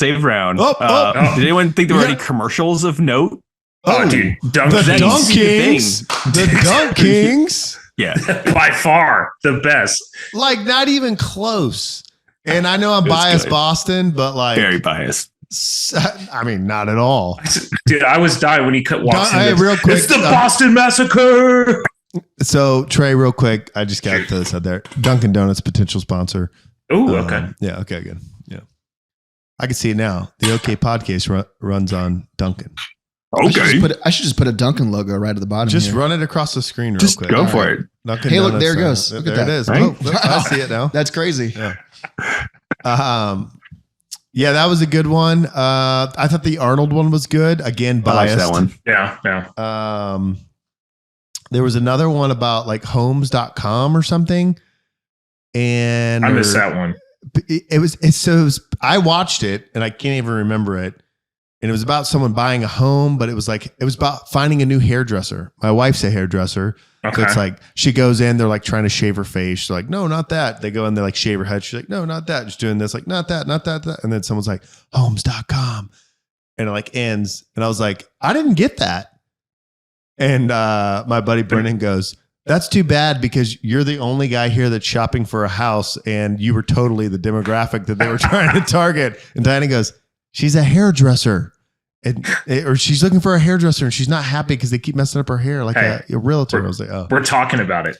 Did anyone think there were any commercials of note? Oh, dude. The Dunk Kings. The Dunk Kings. Yeah. By far the best. Like, not even close. And I know I'm biased, good. Boston, but like. Very biased. I mean, not at all. Dude, I was dying when he walks in. Real quick, it's the Boston Massacre. So, Trey, real quick, I just got to throw this out there. Dunkin' Donuts potential sponsor. Oh, okay. Yeah, okay, good. Yeah. I can see it now. The OK Podcast runs on Dunkin'. Okay. I should just put a Dunkin' logo right at the bottom. Just here. Run it across the screen real just quick. Go for it. Dunkin' Hey, look, Donuts, there it goes. Look there at it that. is. Right? Look, I see it now. That's crazy. Yeah. Yeah, that was a good one. I thought the Arnold one was good. Again, biased. I like that one. Yeah. There was another one about like homes.com or something. And I missed that one. It was I watched it and I can't even remember it. And it was about someone buying a home, but it was about finding a new hairdresser. My wife's a hairdresser. Okay. So it's like she goes in, they're like trying to shave her face. She's like, no, not that. They go in, they like shave her head. She's like, no, not that. Just doing this, like, not that, not that, that. And then someone's like, homes.com. And it like ends. And I was like, I didn't get that. And my buddy Brennan goes, that's too bad because you're the only guy here that's shopping for a house and you were totally the demographic that they were trying to target. And Diana goes, she's a hairdresser. Or she's looking for a hairdresser and she's not happy because they keep messing up her hair like a realtor. I was like, oh. We're talking about it.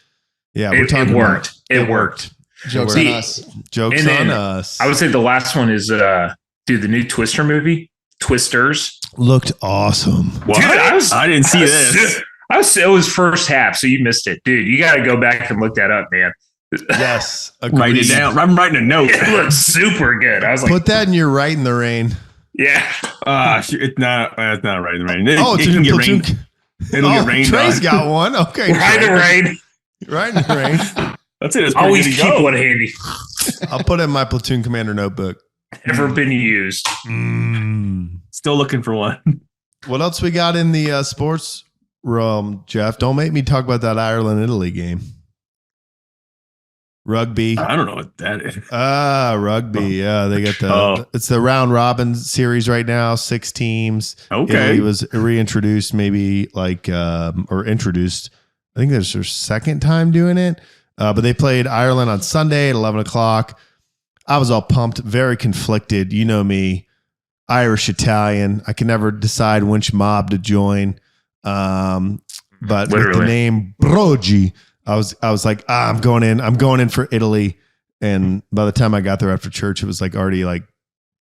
Yeah, it worked. It worked. Jokes on us. Jokes on us. I would say the last one is the new Twister movie, Twisters. Looked awesome. What? Dude, I didn't see this. It was first half, so you missed it. Dude, you got to go back and look that up, man. Yes. Write it down. I'm writing a note. It looks super good. I was like, put that in your Right in the Rain. Yeah. It's not right in the rain. It can get rain. It'll get rained on. Trey's got one. Okay. Right in the rain. Right in the rain. That's it. It's always keep one handy. I'll put it in my platoon commander notebook. Never been used. Still looking for one. What else we got in the sports realm, Jeff? Don't make me talk about that Ireland-Italy game. Rugby. I don't know what that is. Rugby. Yeah, they got it's the round robin series right now. 6 teams. Okay. Italy was reintroduced, maybe or introduced. I think there's their second time doing it. But they played Ireland on Sunday at 11 o'clock. I was all pumped, very conflicted. You know me, Irish, Italian. I can never decide which mob to join. But with the name Broggi, I was like, I'm going in for Italy. And by the time I got there after church, it was like already like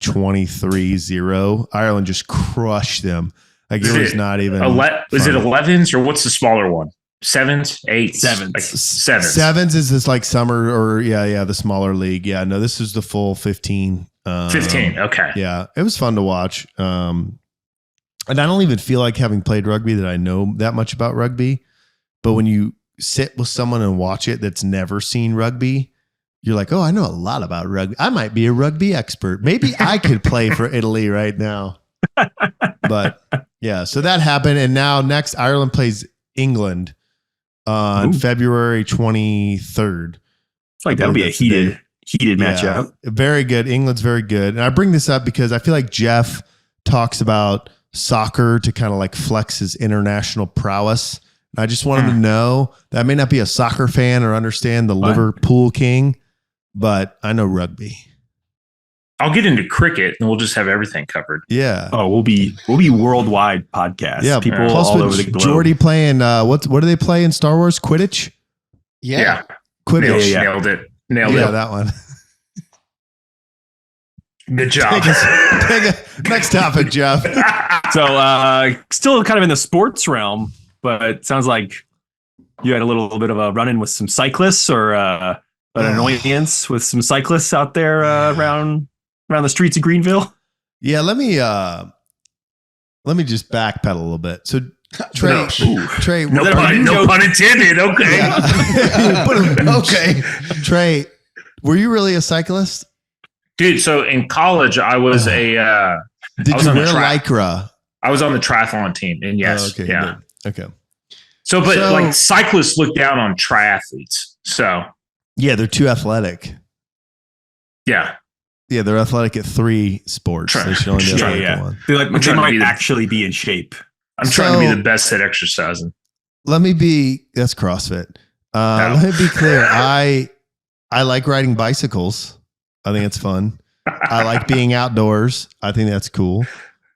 23-0. Ireland just crushed them. Like it was not even. Was it 11s or what's the smaller one? 7s, 8s, 7s. Like 7s. 7s is this like summer or the smaller league. Yeah, no, this is the full 15. 15. Okay. Yeah, it was fun to watch. And I don't even feel like having played rugby that I know that much about rugby. But when you sit with someone and watch it that's never seen rugby, you're like, oh, I know a lot about rugby. I might be a rugby expert. Maybe I could play for Italy right now. But yeah, so that happened. And now next Ireland plays England on February 23rd. Like that'll be a heated matchup. Very good. England's very good. And I bring this up because I feel like Jeff talks about soccer to kind of like flex his international prowess. And I just want him to know that I may not be a soccer fan or understand the Liverpool King, but I know rugby. I'll get into cricket and we'll just have everything covered. Yeah. Oh, we'll be worldwide podcast. Yeah. People Plus all over the globe. Jordy playing what do they play in Star Wars? Quidditch? Yeah. Quidditch. Nailed it. Yeah, that one. Good job. Next topic, Jeff. So still kind of in the sports realm, but it sounds like you had a little bit of a run-in with some cyclists or an annoyance with some cyclists out there around the streets of Greenville. Yeah, let me just backpedal a little bit. So Trey, no pun intended. Okay. Yeah. Okay. Trey, were you really a cyclist? Dude, so in college I was Did you wear Lycra? I was on the triathlon team, and yes. Okay. Yeah. Okay. So like cyclists look down on triathletes. So yeah, they're too athletic. Yeah. Yeah, they're athletic at 3 sports. They should only be athletic at 1. They might actually be in shape. I'm trying to be the best at exercising. That's CrossFit. Let me be clear. I like riding bicycles. I think it's fun. I like being outdoors. I think that's cool.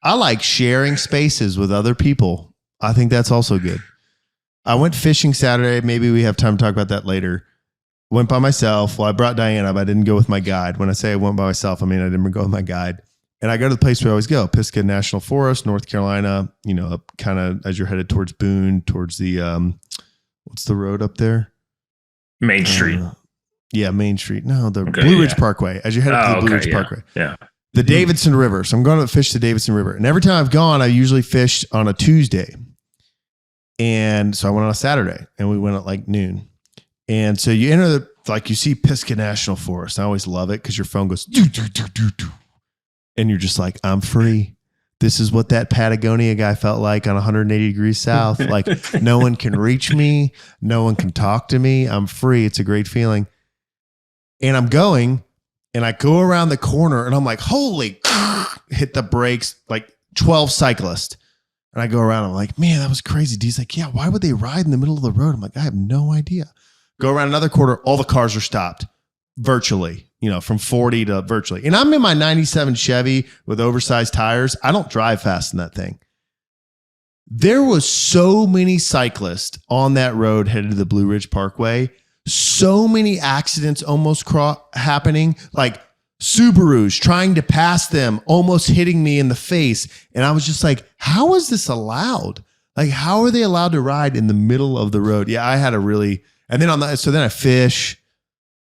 I like sharing spaces with other people. I think that's also good. I went fishing Saturday. Maybe we have time to talk about that later. Went by myself. Well, I brought Diana, but I didn't go with my guide. When I say I went by myself, I mean, I didn't go with my guide. And I go to the place we always go, Pisgah National Forest, North Carolina, up kind of as you're headed towards Boone, towards the, what's the road up there? Main Street. Yeah, Main Street. No, the Blue Ridge Parkway. As you head up to the Blue Ridge Parkway. Yeah. The Davidson River. So I'm going to fish the Davidson River. And every time I've gone, I usually fished on a Tuesday. And so I went on a Saturday and we went at like noon. And so you enter you see Pisgah National Forest. I always love it because your phone goes doo, doo, doo, doo, doo. And you're just like, I'm free. This is what that Patagonia guy felt like on 180 degrees south. Like no one can reach me. No one can talk to me. I'm free. It's a great feeling. And I'm going and I go around the corner and I'm like, holy, hit the brakes, like 12 cyclists. And I go around. I'm like, man, that was crazy. D's like, yeah, why would they ride in the middle of the road? I'm like, I have no idea. Go around another quarter. All the cars are stopped virtually, from 40 to virtually. And I'm in my 97 Chevy with oversized tires. I don't drive fast in that thing. There was so many cyclists on that road headed to the Blue Ridge Parkway. So many accidents almost happening, like Subarus trying to pass them, almost hitting me in the face. And I was just like, how is this allowed? Like, how are they allowed to ride in the middle of the road? Yeah, I had a really, and then so then I fish,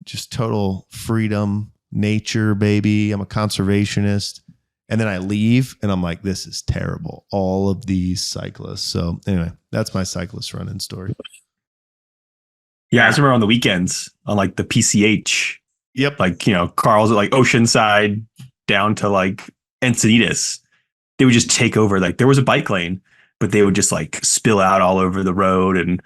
just total freedom, nature, baby. I'm a conservationist. And then I leave and I'm like, this is terrible. All of these cyclists. So anyway, that's my cyclist run-in story. Yeah, I remember on the weekends on like the PCH. Yep. Like, Carl's at like Oceanside down to like Encinitas. They would just take over. Like there was a bike lane, but they would just like spill out all over the road. And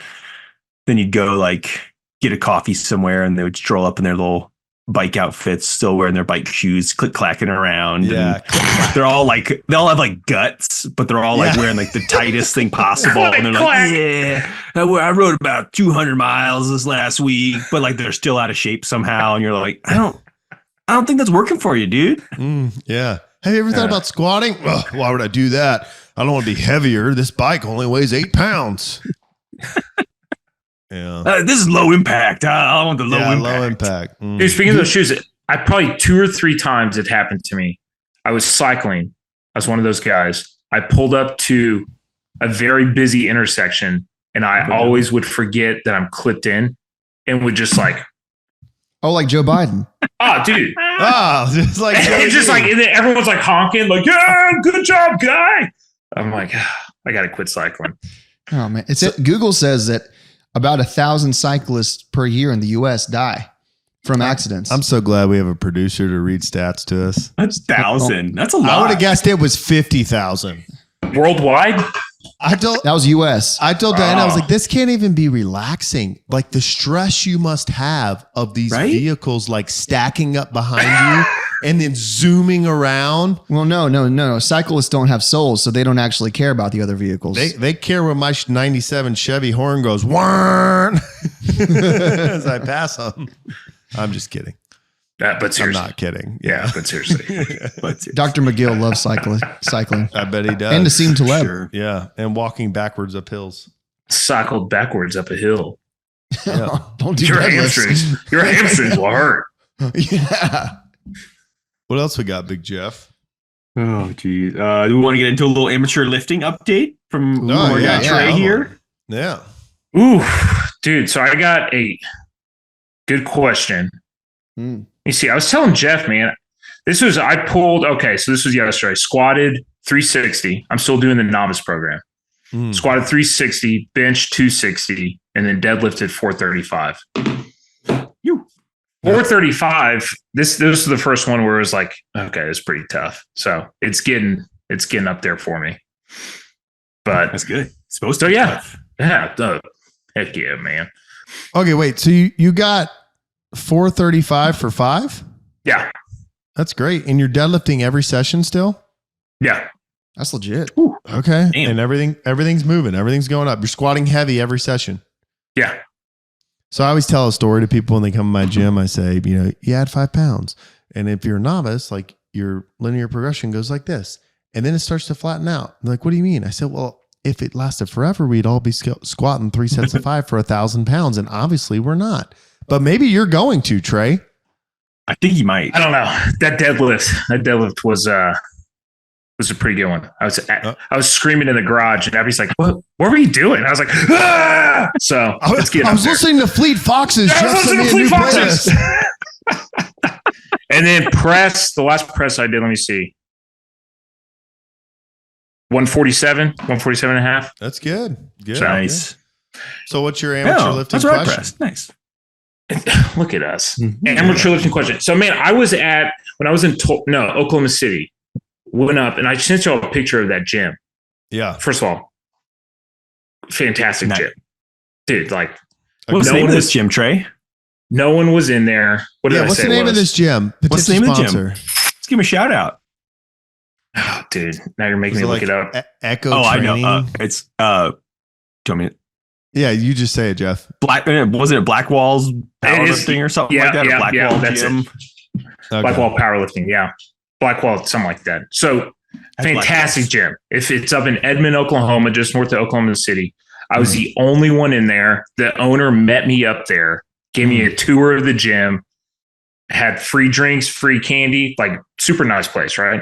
then you'd go like get a coffee somewhere and they would stroll up in their little bike outfits, still wearing their bike shoes, click-clacking around. Yeah. And they all have like guts, but they're all like wearing like the tightest thing possible. And they're like, yeah, I rode about 200 miles this last week, but like they're still out of shape somehow. And you're like, I don't think that's working for you, dude. Yeah. Have you ever thought about squatting? Ugh, why would I do that? I don't want to be heavier. This bike only weighs 8 pounds. Yeah. This is low impact. I want the low impact. Low impact. Dude, speaking of those shoes, I probably 2 or 3 times it happened to me. I was cycling. I was one of those guys. I pulled up to a very busy intersection and I always would forget that I'm clipped in and would just like, oh, like Joe Biden. Oh, dude. Just like it's just like everyone's like honking, like, yeah, good job, guy. I'm like, I gotta quit cycling. Oh man. Google says that about 1,000 cyclists per year in the US die from accidents. I'm so glad we have a producer to read stats to us. That's 1,000. That's a lot. I would have guessed it was 50,000 worldwide. That was US. I told Diana, I was like, this can't even be relaxing. Like the stress you must have of these vehicles, like stacking up behind you and then zooming around. Well, no. Cyclists don't have souls, so they don't actually care about the other vehicles. They care when my 97 Chevy horn goes, whirr, as I pass them. I'm just kidding. But seriously. I'm not kidding. Yeah, but seriously. Dr. McGill loves cycling. I bet he does. And Nassim Taleb. Sure. Yeah. And walking backwards up hills. Cycled backwards up a hill. Yeah. Don't do your hamstrings. Your hamstrings will hurt. Yeah. What else we got, Big Jeff? Oh, geez. Do we want to get into a little amateur lifting update from Trey here? Yeah. Ooh, dude. So I got a good question. You see, I was telling Jeff, man, so this was yesterday. Squatted 360. I'm still doing the novice program. Squatted 360, bench 260, and then deadlifted 435. 435. This was the first one where it was like, okay, it's pretty tough. So it's getting up there for me. But that's good. It's supposed to be tough. Yeah. Heck yeah, man. Okay, wait. So you got 435 for 5? Yeah. That's great. And you're deadlifting every session still? Yeah. That's legit. Ooh. Okay. Damn. And everything's moving. Everything's going up. You're squatting heavy every session. Yeah. So I always tell a story to people when they come to my gym. I say, you add 5 pounds. And if you're a novice, like your linear progression goes like this. And then it starts to flatten out. I'm like, what do you mean? I said, well, if it lasted forever, we'd all be squatting 3 sets of 5 for 1,000 pounds. And obviously we're not. But maybe you're going to, Trey. I think he might. I don't know. That deadlift was a pretty good one. I was screaming in the garage, and Abby's like, "What were you doing?" I was like, "Ah!" So I was listening to Fleet Foxes. I was listening to Fleet Foxes. And then the last press I did, let me see. 147 and a half. That's good. Good. So, nice. So what's your amateur lifting that's question? Press. Nice. Look at us. Amateur lifting question. So, man, when I was in Oklahoma City, went up, and I sent you all a picture of that gym. Yeah. First of all, fantastic gym. Dude, like, what's the name of this gym, Trey? No one was in there. What's the name of this gym? What's the name of the gym? Let's give him a shout out. Oh, dude, now you're making me look it up. Echo Training? I know. It's do you want me? Yeah, you just say it, Jeff. Was it Black Walls powerlifting or something like that? Yeah, Wall that's gym? it. Okay. Black Wall powerlifting, yeah. Black Wall, something like that. So fantastic gym. If it's up in Edmond, Oklahoma, just north of Oklahoma City. I was the only one in there. The owner met me up there, gave me a tour of the gym, had free drinks, free candy, like super nice place, right?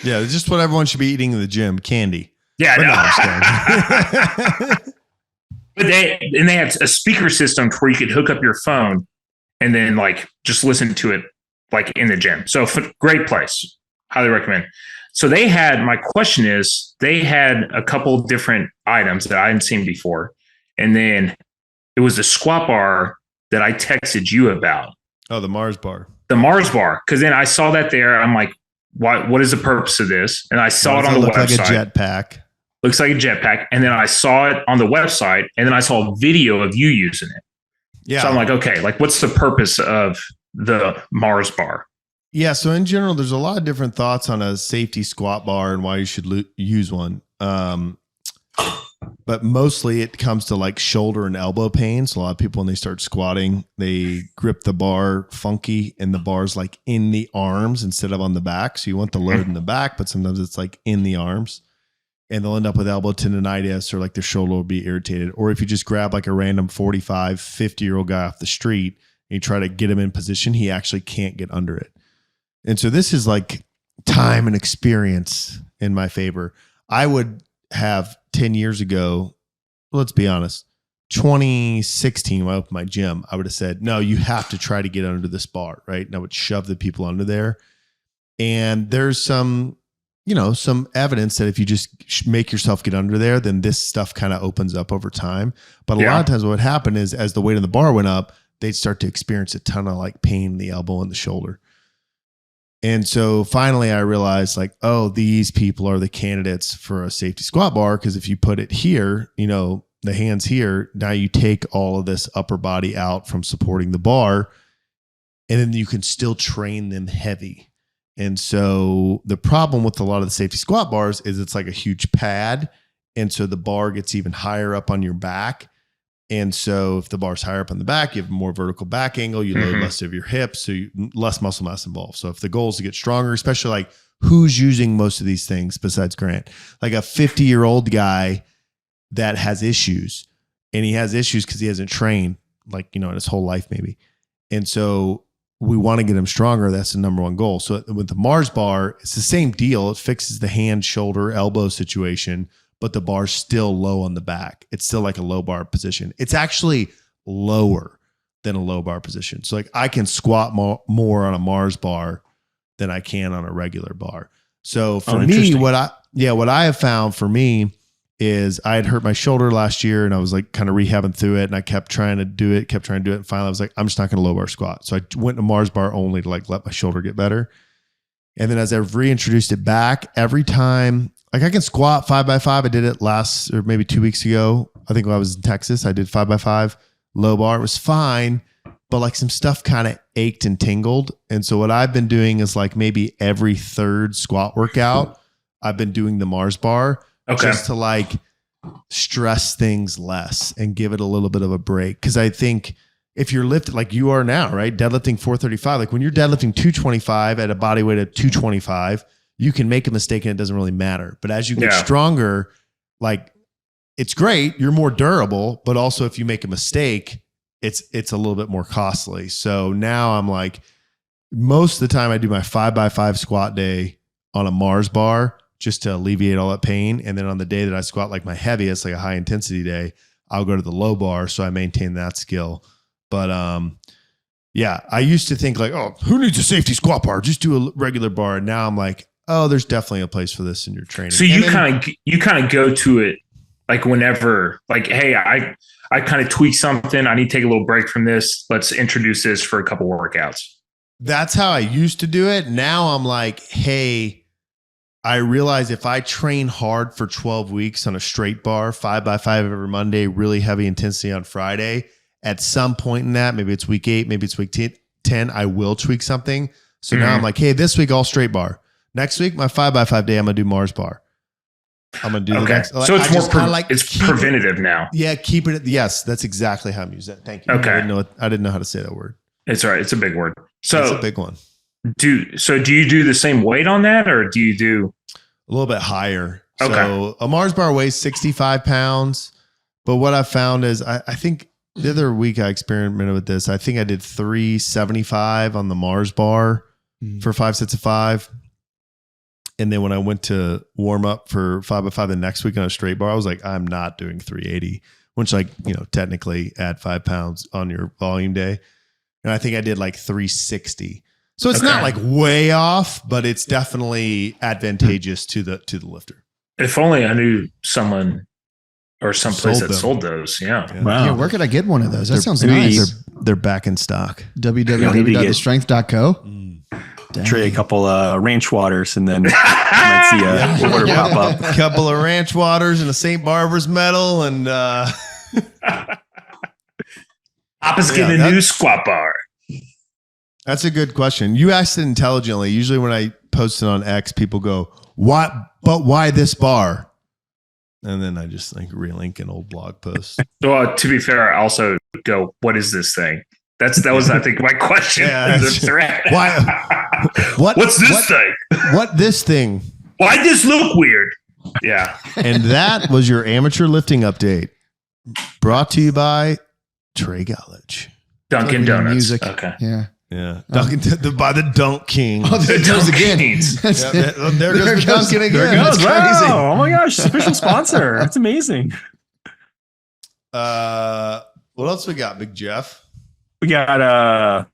Yeah, it's just what everyone should be eating in the gym, candy. Yeah, But they had a speaker system where you could hook up your phone and then like just listen to it like in the gym. So great place. Highly recommend. So my question is, they had a couple different items that I hadn't seen before. And then it was the squat bar that I texted you about. Oh, the Mars bar. The Mars bar. Because then I saw that there. I'm like, what is the purpose of this? And I saw it on the website. Looks like a jetpack. Looks like a jetpack. And then I saw it on the website, and then I saw a video of you using it. Yeah. So I'm like, okay, like what's the purpose of the Mars bar? Yeah. So in general, there's a lot of different thoughts on a safety squat bar and why you should use one. But mostly it comes to like shoulder and elbow pain. So a lot of people, when they start squatting, they grip the bar funky, and the bar's like in the arms instead of on the back. So you want the load in the back, but sometimes it's like in the arms, and they'll end up with elbow tendonitis, or like their shoulder will be irritated. Or if you just grab like a random 45, 50-year-old guy off the street and you try to get him in position, he actually can't get under it. And so this is like time and experience in my favor. I would have 10 years ago, let's be honest, 2016, when I opened my gym, I would have said, no, you have to try to get under this bar, right? And I would shove the people under there. And there's some evidence that if you just make yourself get under there, then this stuff kind of opens up over time. But a lot of times what would happen is, as the weight of the bar went up, they'd start to experience a ton of like pain in the elbow and the shoulder. And so finally I realized like, oh, these people are the candidates for a safety squat bar. Because if you put it here, the hands here, now you take all of this upper body out from supporting the bar, and then you can still train them heavy. And so the problem with a lot of the safety squat bars is it's like a huge pad. And so the bar gets even higher up on your back. And so if the bar's higher up on the back, you have a more vertical back angle, you load less of your hips, so less muscle mass involved. So if the goal is to get stronger, especially like who's using most of these things besides Grant, like a 50-year-old guy that has issues, and he has issues because he hasn't trained like, in his whole life maybe. And so we want to get him stronger. That's the number one goal. So with the Mars bar, it's the same deal. It fixes the hand, shoulder, elbow situation, but the bar's still low on the back. It's still like a low bar position. It's actually lower than a low bar position. So like I can squat more on a Mars bar than I can on a regular bar. So for me, what I have found for me is I had hurt my shoulder last year, and I was like kind of rehabbing through it, and I kept trying to do it. And finally I was like, I'm just not going to low bar squat. So I went to Mars bar only to like let my shoulder get better. And then as I've reintroduced it back, every time, like I can squat 5x5. I did it last, or maybe 2 weeks ago. I think when I was in Texas, I did 5x5 low bar. It was fine, but like some stuff kind of ached and tingled. And so what I've been doing is like maybe every third squat workout, I've been doing the Mars bar just to like stress things less and give it a little bit of a break. Cause I think if you're lifting like you are now, right? Deadlifting 435, like when you're deadlifting 225 at a body weight of 225, you can make a mistake and it doesn't really matter. But as you get stronger, like it's great, you're more durable, but also if you make a mistake, it's a little bit more costly. So now I'm like, most of the time I do my 5x5 squat day on a Mars bar just to alleviate all that pain. And then on the day that I squat like my heaviest, like a high intensity day, I'll go to the low bar. So I maintain that skill. But yeah, I used to think like, oh, who needs a safety squat bar? Just do a regular bar. And now I'm like, oh, there's definitely a place for this in your training. So you kind of go to it like whenever, like, hey, I kind of tweak something. I need to take a little break from this. Let's introduce this for a couple workouts. That's how I used to do it. Now I'm like, hey, I realize if I train hard for 12 weeks on a straight bar, 5x5 every Monday, really heavy intensity on Friday, at some point in that, maybe it's week 8, maybe it's week 10, I will tweak something. So now I'm like, hey, this week all straight bar. Next week, my 5x5 day, I'm going to do Mars bar. I'm going to do the next. So it's it's preventative now. Yeah, keep it. Yes, that's exactly how I'm using it. Thank you. Okay. I didn't know how to say that word. It's all right. It's a big word. So it's a big one. Do you do the same weight on that, or do you do a little bit higher? Okay. So a Mars bar weighs 65 pounds. But what I found is I think the other week I experimented with this. I think I did 375 on the Mars bar for 5 sets of 5. And then when I went to warm up for 5x5 the next week on a straight bar, I was like, I'm not doing 380, which like, technically add 5 pounds on your volume day. And I think I did like 360. So it's not like way off, but it's definitely advantageous to the lifter. If only I knew someone or someplace that sold those. Yeah. Wow. Yeah, where could I get one of those? That sounds nice. They're back in stock. www.thestrength.co. Trade a couple ranch waters and then you might see a order pop up. A couple of ranch waters and a St. Barbara's medal and Papa's getting a new squat bar. That's a good question. You asked it intelligently. Usually when I post it on X, people go, "What? But why this bar?" And then I just like relink an old blog post. Well, to be fair, I also go, "What is this thing?" That was I think my question. Yeah, why? What's this thing? What this thing? Why this look weird? Yeah. And that was your amateur lifting update, brought to you by Trey Gottlich. Dunkin' Donuts. Music. Okay. Yeah. Yeah. Dunkin' by the Dunk King. Oh, there goes again. There goes Dunkin' again. There goes. That's crazy. Wow. Oh my gosh. Official sponsor. That's amazing. What else we got, Big Jeff? We got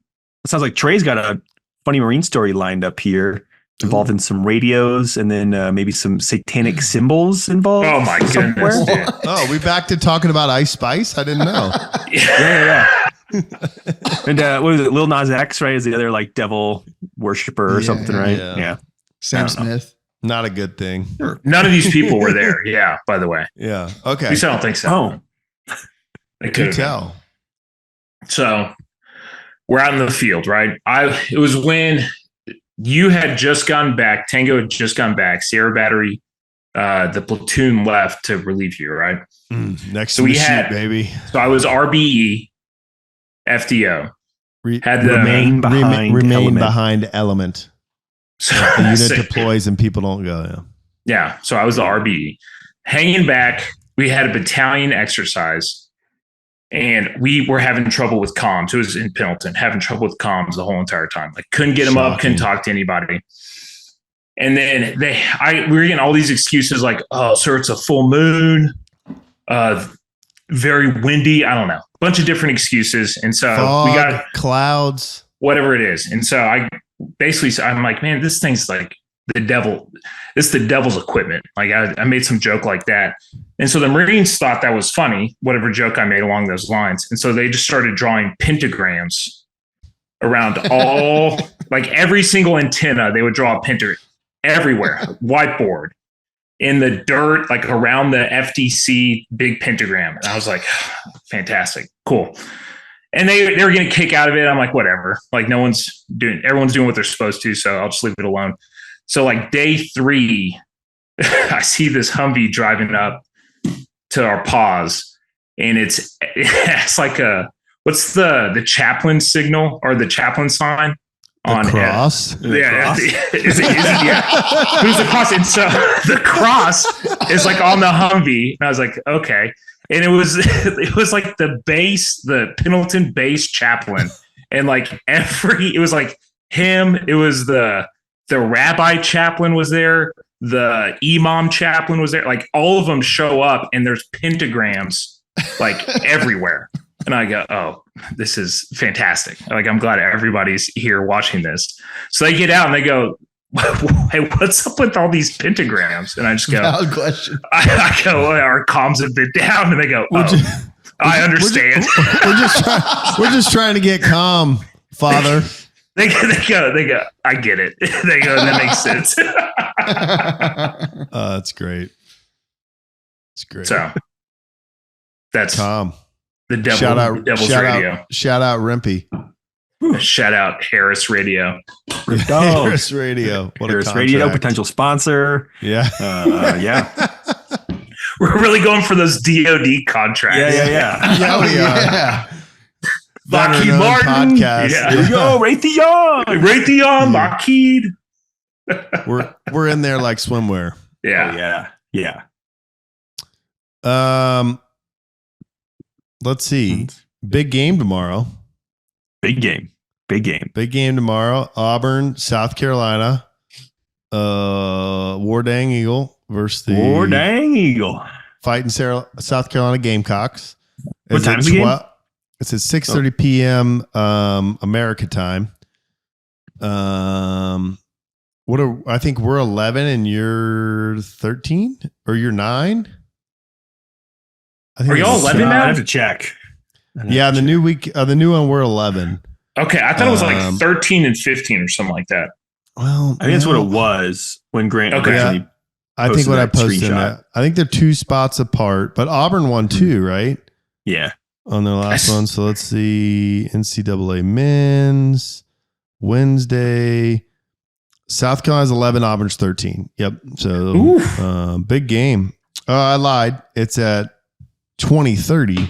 it sounds like Trey's got a funny marine story lined up here involving some radios and then maybe some satanic symbols involved. Oh my goodness. Dude. Oh, we back to talking about Ice Spice? I didn't know. Yeah. And what was it? Lil Nas X, right? Is the other like devil worshiper or something, right? Yeah. Sam Smith. Not a good thing. None of these people were there. Yeah, by the way. Yeah. Okay. At least I don't think so. Oh. They could tell. So we're out in the field, right? It was when you had just gone back, Tango had just gone back, Sierra Battery, the platoon left to relieve you, right? Next to the shoot, baby. So I was RBE, FDO. Remain behind element. So the unit deploys and people don't go. Yeah. So I was the RBE. Hanging back, we had a battalion exercise. And we were having trouble with comms. It was in Pendleton, having trouble with comms the whole entire time. Like couldn't get them up, couldn't talk to anybody. And then we were getting all these excuses like, oh, sir, it's a full moon, very windy. I don't know, a bunch of different excuses. And so fog, we got clouds, whatever it is. And so I'm like, man, this thing's like the devil. It's the devil's equipment. Like I made some joke like that. And so the Marines thought that was funny, whatever joke I made along those lines. And so they just started drawing pentagrams around all, like every single antenna, they would draw a pentagram everywhere, whiteboard, in the dirt, like around the FDC big pentagram. And I was like, fantastic, cool. And they were getting a kick out of it. I'm like, whatever. Like everyone's doing what they're supposed to. So I'll just leave it alone. So like day 3, I see this Humvee driving up to our pause, and it's like a what's the chaplain signal or the chaplain sign on cross? Yeah. Is it, yeah. Who's the cross? And so the cross is like on the Humvee. And I was like, okay. And it was like the Pendleton base chaplain. And like it was like him. It was the rabbi chaplain was there. The imam chaplain was there. Like all of them show up and there's pentagrams like everywhere. And I go, oh, this is fantastic. Like, I'm glad everybody's here watching this. So they get out and they go, hey, what's up with all these pentagrams? And I just go, valid question. I go, well, our comms have been down. And they go, oh, I understand. We're just trying to get calm, Father. They go, I get it. They go, that makes sense. That's great. It's great. So that's calm. The Devil's Radio. Shout out Rimpy. Shout out Harris Radio. Harris Radio. What Harris Radio, potential sponsor. Yeah. Yeah. We're really going for those DOD contracts. Yeah, we are. Yeah. Lockheed Martin. Podcast. Yeah. Yo, Raytheon, Lockheed. We're in there like swimwear. Yeah. Let's see. Big game tomorrow. Big game tomorrow. Auburn, South Carolina. War Dang Eagle versus the Fighting South Carolina Gamecocks. What time is the game? It's at 6:30 p.m. America time. I think we're 11 and you're 13 or you're 9. Are y'all 11 now? I have to check. Yeah, the new one we're 11. Okay, I thought it was like 13 and 15 or something like that. Well, I think that's what it was when Grant. Okay. Yeah, I think what I posted. I think they're 2 spots apart, but Auburn won 2, right? Yeah, on their last one. So let's see. NCAA men's Wednesday. South Carolina's 11, Auburn's 13. Yep. So big game. I lied. It's at 20:30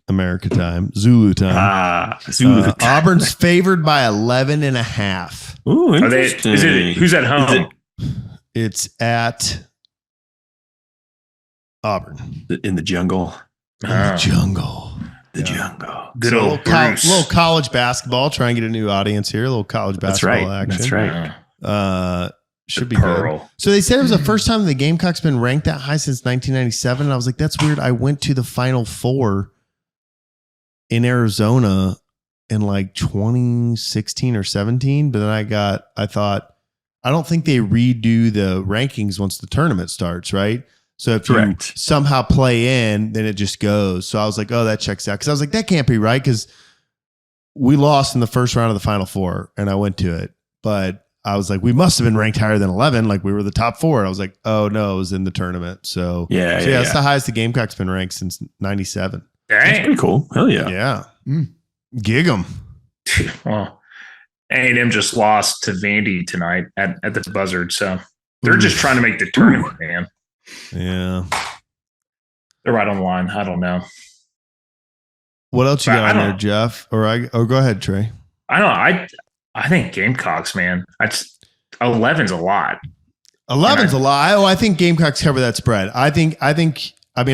America time, Zulu time. Zulu time. Auburn's favored by 11 and a half. Ooh, interesting. Who's at home? It's at Auburn. In the jungle. The jungle. Good old little college basketball. Try and get a new audience here. A little college basketball action. That's right. Should be good. So they said it was the first time the Gamecocks been ranked that high since 1997. And I was like, that's weird. I went to the Final Four in Arizona in like 2016 or 17. But then I thought, I don't think they redo the rankings once the tournament starts, right? So if you somehow play in, then it just goes. So I was like, oh, that checks out. Because I was like, that can't be right. Because we lost in the first round of the Final Four and I went to it. But I was like, we must have been ranked higher than 11. Like we were the top 4. I was like, oh no, it was in the tournament. So yeah, it's the highest the Gamecocks been ranked since 97. Dang. That's pretty cool. Hell yeah. Yeah. Gig 'em. Well, A&M just lost to Vandy tonight at the Buzzard. So they're just trying to make the tournament, man. Yeah. They're right on the line. I don't know. What else you got on there, Jeff? Or go ahead, Trey. I don't know. I think Gamecocks, man. 11's a lot. 11's a lot. I think Gamecocks cover that spread. I mean,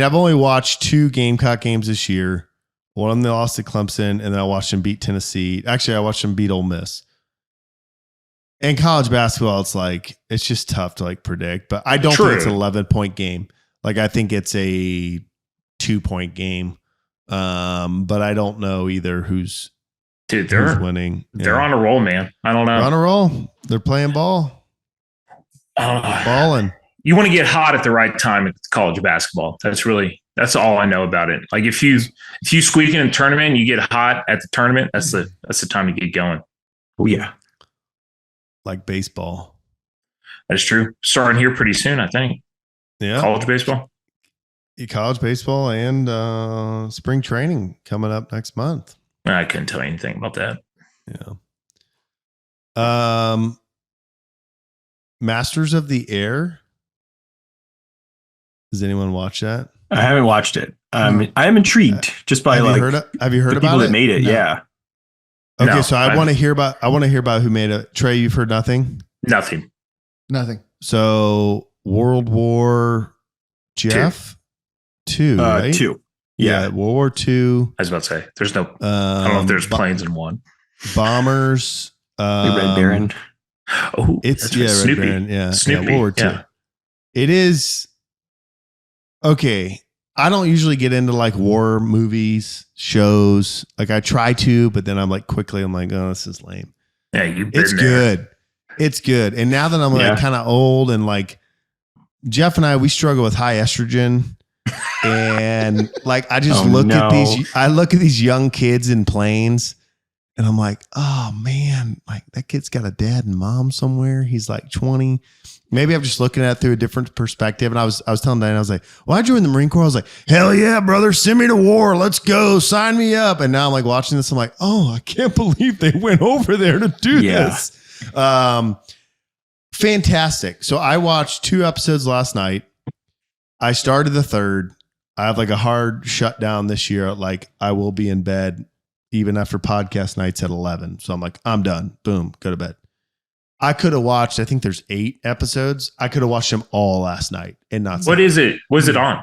I've only watched 2 Gamecock games this year. One of them they lost to Clemson, and then I watched them beat Tennessee. Actually, I watched them beat Ole Miss. In college basketball, it's just tough to predict. But I don't think it's an 11-point game. I think it's a 2-point game. But I don't know either who's winning. They're on a roll, man. I don't know. They're on a roll. They're playing ball. Balling. You want to get hot at the right time at college basketball. That's all I know about it. If you squeak in a tournament and you get hot at the tournament, that's the time to get going. Oh yeah. Like baseball. That's true. Starting here pretty soon, I think. Yeah. College baseball. College baseball and spring training coming up next month. I couldn't tell you anything about that. Yeah. Masters of the Air. Does anyone watch that? I haven't watched it. I am intrigued just by have like you heard the about people it? that made it. No. Yeah. Okay, No, so I want to hear about who made it. Trey, you've heard nothing? Nothing. So World War Jeff 2, right? 2. Yeah, World War 2. I was about to say, there's no, I don't know if there's planes in one. Bombers. Red Baron. Oh, It's that's right. Red Snoopy. Baron. Yeah, Snoopy. World War 2. Yeah. It is okay. I don't usually get into like war movies, shows. Like I try to, but then I'm like, oh, this is lame. Yeah, you've been It's there. good. It's good. And now that I'm like kind of old and like Jeff and we struggle with high estrogen. And like I just look at these young kids in planes and I'm like, oh man, like that kid's got a dad and mom somewhere. He's like 20. Maybe I'm just looking at it through a different perspective. And I was telling Diane, I was like, well, I joined the Marine Corps. I was like, hell yeah, brother, send me to war. Let's go. Sign me up. And now I'm like watching this. I'm like, oh, I can't believe they went over there to do this. Fantastic. So I watched 2 episodes last night. I started the 3rd. I have like a hard shutdown this year. Like I will be in bed even after podcast nights at 11. So I'm like, I'm done. Boom, go to bed. I could have watched, I think there's 8 episodes. I could have watched them all last night and not. What is it? Was it on?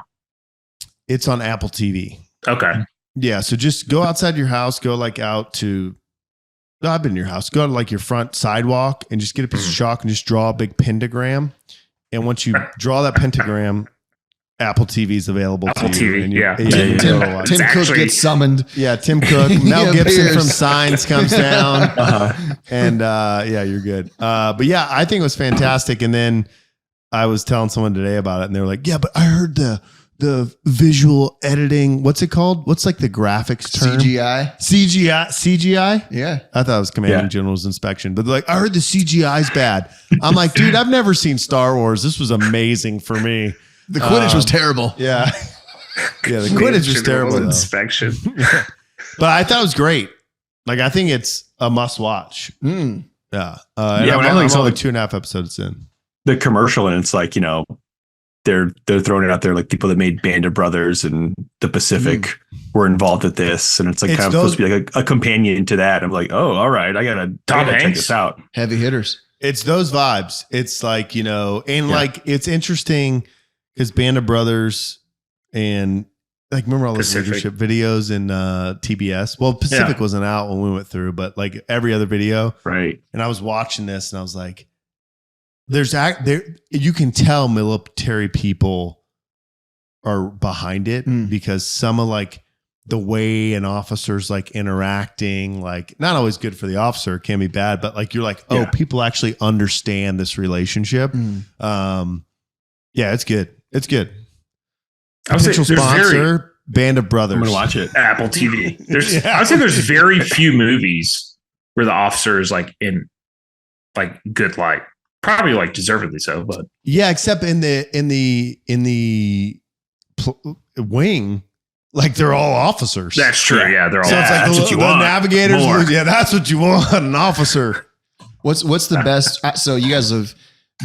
It's on Apple TV. Okay. Yeah. So just go outside your house, go like out to, no, I've been in your house, go to like your front sidewalk and just get a piece of chalk and just draw a big pentagram. And once you draw that pentagram, Apple TV is available Apple to you. TV, And yeah. Tim Cook gets summoned. Yeah, Tim Cook. Mel Gibson from Signs comes down. And you're good. But yeah, I think it was fantastic. And then I was telling someone today about it and they were like, yeah, but I heard the visual editing. What's it called? What's like the graphics term? CGI? Yeah. I thought it was Commanding General's inspection, but they're like, I heard the CGI is bad. I'm like, dude, I've never seen Star Wars. This was amazing for me. The Quidditch was terrible. Yeah. Yeah, the Quidditch was terrible. Inspection. But I thought it was great. Like, I think it's a must watch. Yeah. Yeah, I'm only 2.5 episodes in. The commercial, and it's like, they're throwing it out there like people that made Band of Brothers and The Pacific were involved with this, and it's like supposed to be like a companion to that. I'm like, oh, all right, I gotta check this out. Heavy hitters. It's those vibes. It's like, like it's interesting because Band of Brothers and like remember all those leadership videos in TBS. Well, Pacific wasn't out when we went through, but like every other video, right? And I was watching this and I was like, you can tell military people are behind it because some of like the way an officer's like interacting, like not always good for the officer, it can be bad, but like you're like, people actually understand this relationship. Yeah, it's good. It's good. Potential sponsor, Band of Brothers. I'm gonna watch it. Apple TV. I would say there's very few movies where the officer is like in like good light. Probably like deservedly so, but yeah, except in the wing, like they're all officers. That's true. Yeah, they're all. So it's like that's what you want. Navigators. More. Yeah, that's what you want. An officer. What's the best? So you guys have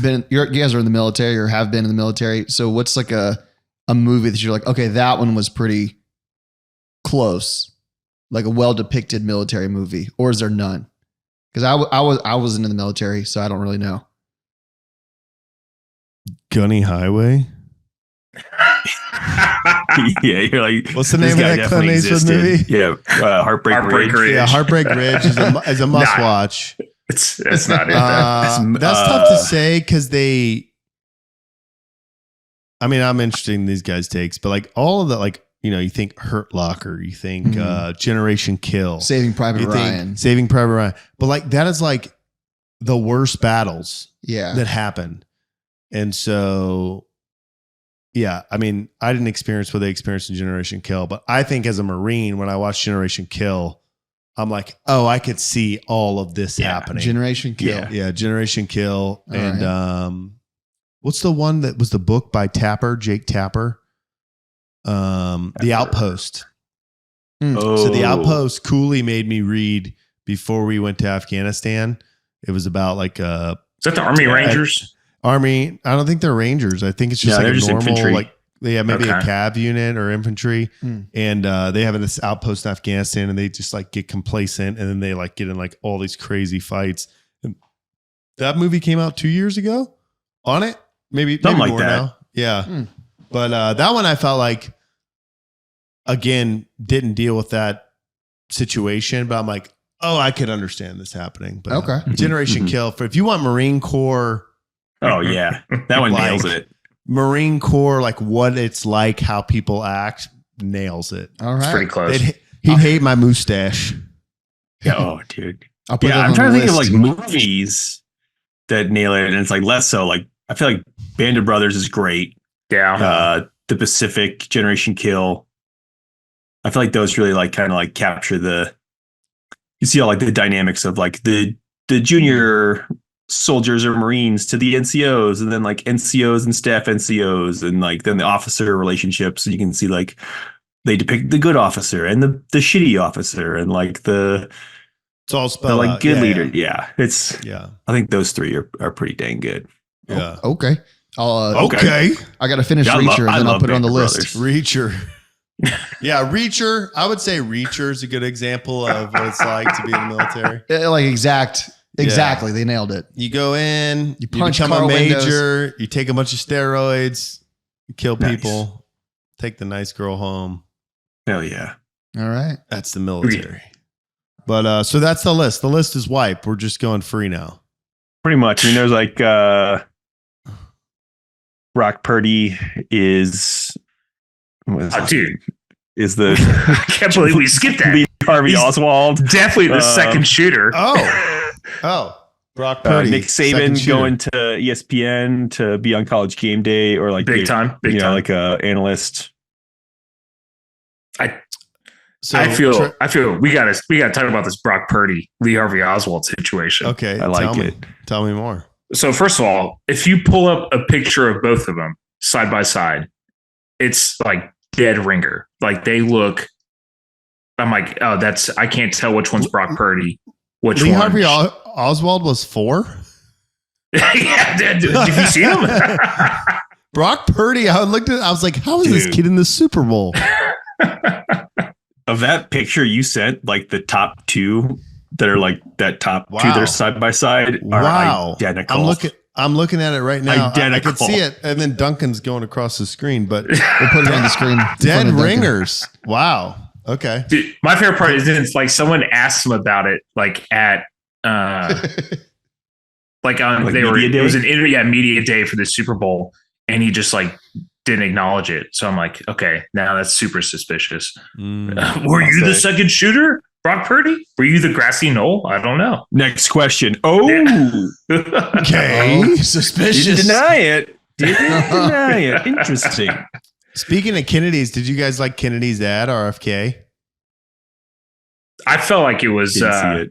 been. You guys are in the military or have been in the military. So what's like a movie that you're like, okay, that one was pretty close, like a well depicted military movie, or is there none? Because I wasn't in the military, so I don't really know. Gunny Highway. Yeah, you're like, what's the name of that Clint Eastwood movie? Yeah, Heartbreak Ridge. Yeah, Heartbreak Ridge is a must watch. It's not it. That's tough to say because I'm interested in these guys' takes, but like all of the you think Hurt Locker, you think Generation Kill, Saving Private Ryan, but like that is like the worst battles that happen. And so, yeah, I didn't experience what they experienced in Generation Kill, but I think as a Marine, when I watched Generation Kill, I'm like, oh, I could see all of this happening. Generation Kill. Yeah, Generation Kill. All and right. What's the one that was the book by Jake Tapper? The Outpost. So The Outpost, Cooley made me read before we went to Afghanistan. It was about like is that the Army Rangers? Army, I don't think they're Rangers. I think it's just like a normal infantry. They have maybe a cav unit or infantry, and they have this outpost in Afghanistan, and they just like get complacent, and then they like get in like all these crazy fights. And that movie came out 2 years ago on it, maybe like more that. now. Yeah, but that one I felt like again didn't deal with that situation, but I'm like, oh, I could understand this happening. But Generation Kill for if you want Marine Corps. Oh yeah, that one nails it. Marine Corps, like what it's like, how people act, nails it. All right, it's pretty close. He'd hate my mustache. Yeah, oh, dude. I'll put I'm trying to think of like movies that nail it, and it's like less so. Like I feel like Band of Brothers is great. Yeah. The Pacific, Generation Kill. I feel like those really like kind of like capture you see all like the dynamics of like the junior soldiers or Marines to the NCOs, and then like NCOs and staff NCOs, and like then the officer relationships. And you can see like they depict the good officer and the shitty officer, and like it's all spelled like out. good leader. Yeah. I think those three are pretty dang good. Yeah. Okay. Okay. I got to finish Reacher, and then I'll put it on the list. Reacher. Yeah, Reacher. I would say Reacher is a good example of what it's like to be in the military. Like exactly. They nailed it. You go in, you punch become car a major, windows. you take a bunch of steroids, you kill people, take the nice girl home. Hell yeah. All right. That's the military. But so that's the list. The list is wiped. We're just going free now. Pretty much. I mean, there's like Brock Purdy is dude. Is the I can't believe we skipped that. Lee Harvey Oswald. Definitely the second shooter. Brock Purdy. Nick Saban going to ESPN to be on College Game Day, or like big time, like a analyst. I feel we gotta talk about this Brock Purdy, Lee Harvey Oswald situation. Okay, I like it. Tell me more. So first of all, if you pull up a picture of both of them side by side, it's like dead ringer. Like they look. I'm like, oh, I can't tell which one's Brock Purdy. Which Lee one? Harvey Oswald was 4. Yeah, did you see him? Brock Purdy. I looked at. I was like, how is this kid in the Super Bowl? Of that picture you sent, like the top two that are like that top two that are side by side are identical. I'm looking at it right now. I can see it, and then Duncan's going across the screen, but we'll put it on the screen. Dead ringers. Wow. Okay. Dude, my favorite part is it's like someone asked him about it, like at like on it was an media day for the Super Bowl, and he just like didn't acknowledge it. So I'm like, okay, now that's super suspicious. Were you the second shooter, Brock Purdy? Were you the grassy knoll? I don't know. Next question. Oh, okay. Suspicious. Didn't deny it. Didn't deny it. Interesting. Speaking of Kennedy's, did you guys like Kennedy's ad, RFK? I felt like it was. I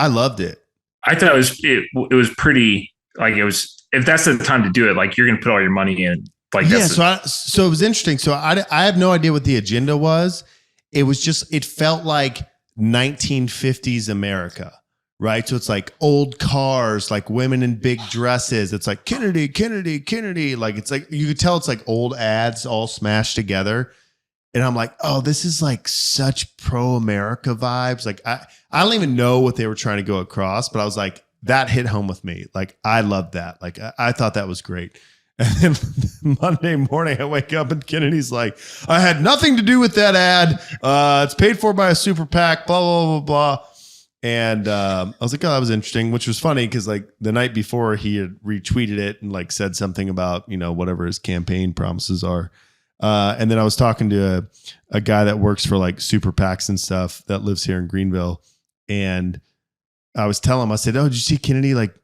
loved it. I thought it was pretty. Like it was. If that's the time to do it, like you're going to put all your money in. Like so it was interesting. So I have no idea what the agenda was. It was just, it felt like 1950s America, right? So it's like old cars, like women in big dresses. It's like Kennedy, Kennedy, Kennedy. Like it's like, you could tell it's like old ads all smashed together. And I'm like, oh, this is like such pro-America vibes. Like I don't even know what they were trying to go across, but I was like, that hit home with me. Like I loved that. Like I thought that was great. And then Monday morning, I wake up and Kennedy's like, I had nothing to do with that ad. It's paid for by a super PAC, blah, blah, blah, blah. And I was like, oh, that was interesting, which was funny because like the night before he had retweeted it and like said something about, whatever his campaign promises are. And then I was talking to a guy that works for like super PACs and stuff that lives here in Greenville. And I was telling him, I said, oh, did you see Kennedy like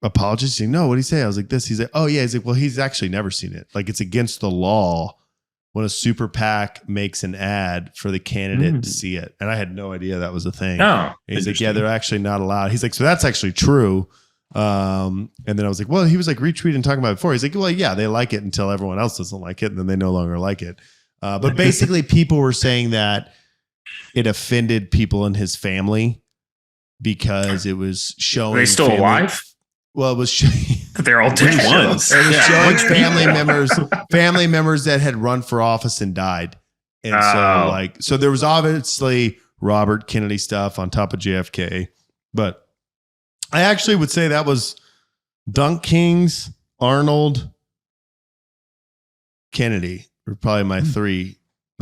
apologize? He's like, no, what did he say? I was like, this. He's like, oh yeah. He's like, well, he's actually never seen it. Like it's against the law when a super PAC makes an ad for the candidate to see it. And I had no idea that was a thing. Oh, he's like, yeah, they're actually not allowed. He's like, so that's actually true. And then I was like, well, he was like retweeting and talking about it before. He's like, well, yeah, they like it until everyone else doesn't like it. And then they no longer like it. But basically people were saying that it offended people in his family because it was showing. Are they still alive? Well, it was they're all dead ones. It was showing family members that had run for office and died. And so there was obviously Robert Kennedy stuff on top of JFK, but I actually would say that was Dunk Kings, Arnold, Kennedy were probably my the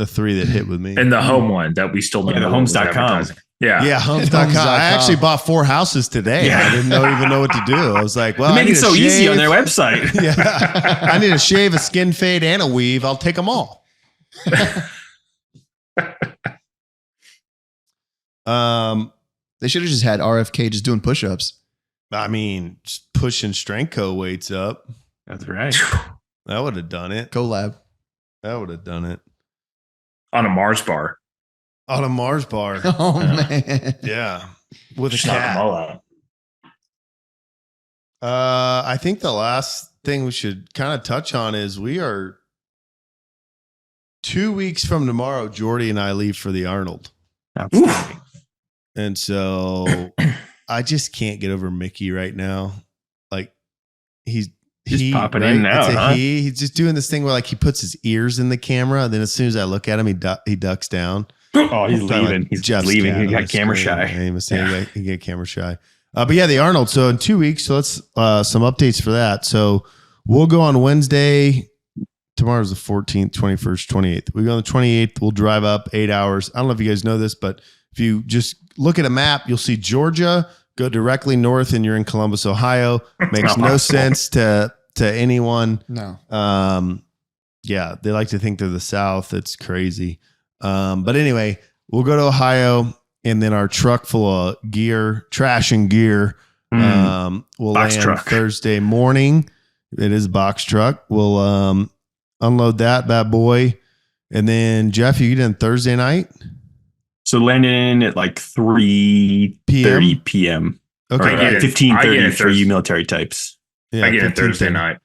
three that hit with me. And the home one that we still know. The homes.com. Yeah, homes.com. I actually bought 4 houses today. Yeah. I didn't even know what to do. I was like, well, they make it so easy on their website. Yeah, I need a shave, a skin fade, and a weave. I'll take them all. They should have just had RFK just doing push-ups. I mean, just pushing strength co weights up. That's right. That would have done it. Collab. That would have done it. On a Mars bar. On a Mars bar. Oh, man. Yeah. With Just a knock cat. them all out. I think the last thing we should kind of touch on is we are 2 weeks from tomorrow. Jordy and I leave for the Arnold. Absolutely. And so I just can't get over Mickey right now. Like he's popping in and out. Huh? He's just doing this thing where like he puts his ears in the camera. And then as soon as I look at him, he ducks down. Oh, he's leaving. He's Jeff's leaving. cat He got camera shy. He got camera shy. But yeah, the Arnold. So in 2 weeks, so let's some updates for that. So we'll go on Wednesday. Tomorrow's the 14th, 21st, 28th. We go on the 28th. We'll drive up 8 hours. I don't know if you guys know this, but if you just look at a map, you'll see Georgia, go directly north, and you're in Columbus, Ohio. Makes no sense to anyone. No. Yeah, they like to think they're the South. It's crazy. But anyway, we'll go to Ohio, and then our truck full of gear, trash and gear, will box land truck. Thursday morning. It is a box truck. We'll unload that bad boy. And then, Jeff, you get in Thursday night? So landing at like 3:30 p.m. Okay. Or 15:30 for you military types. Yeah, I get it Thursday night.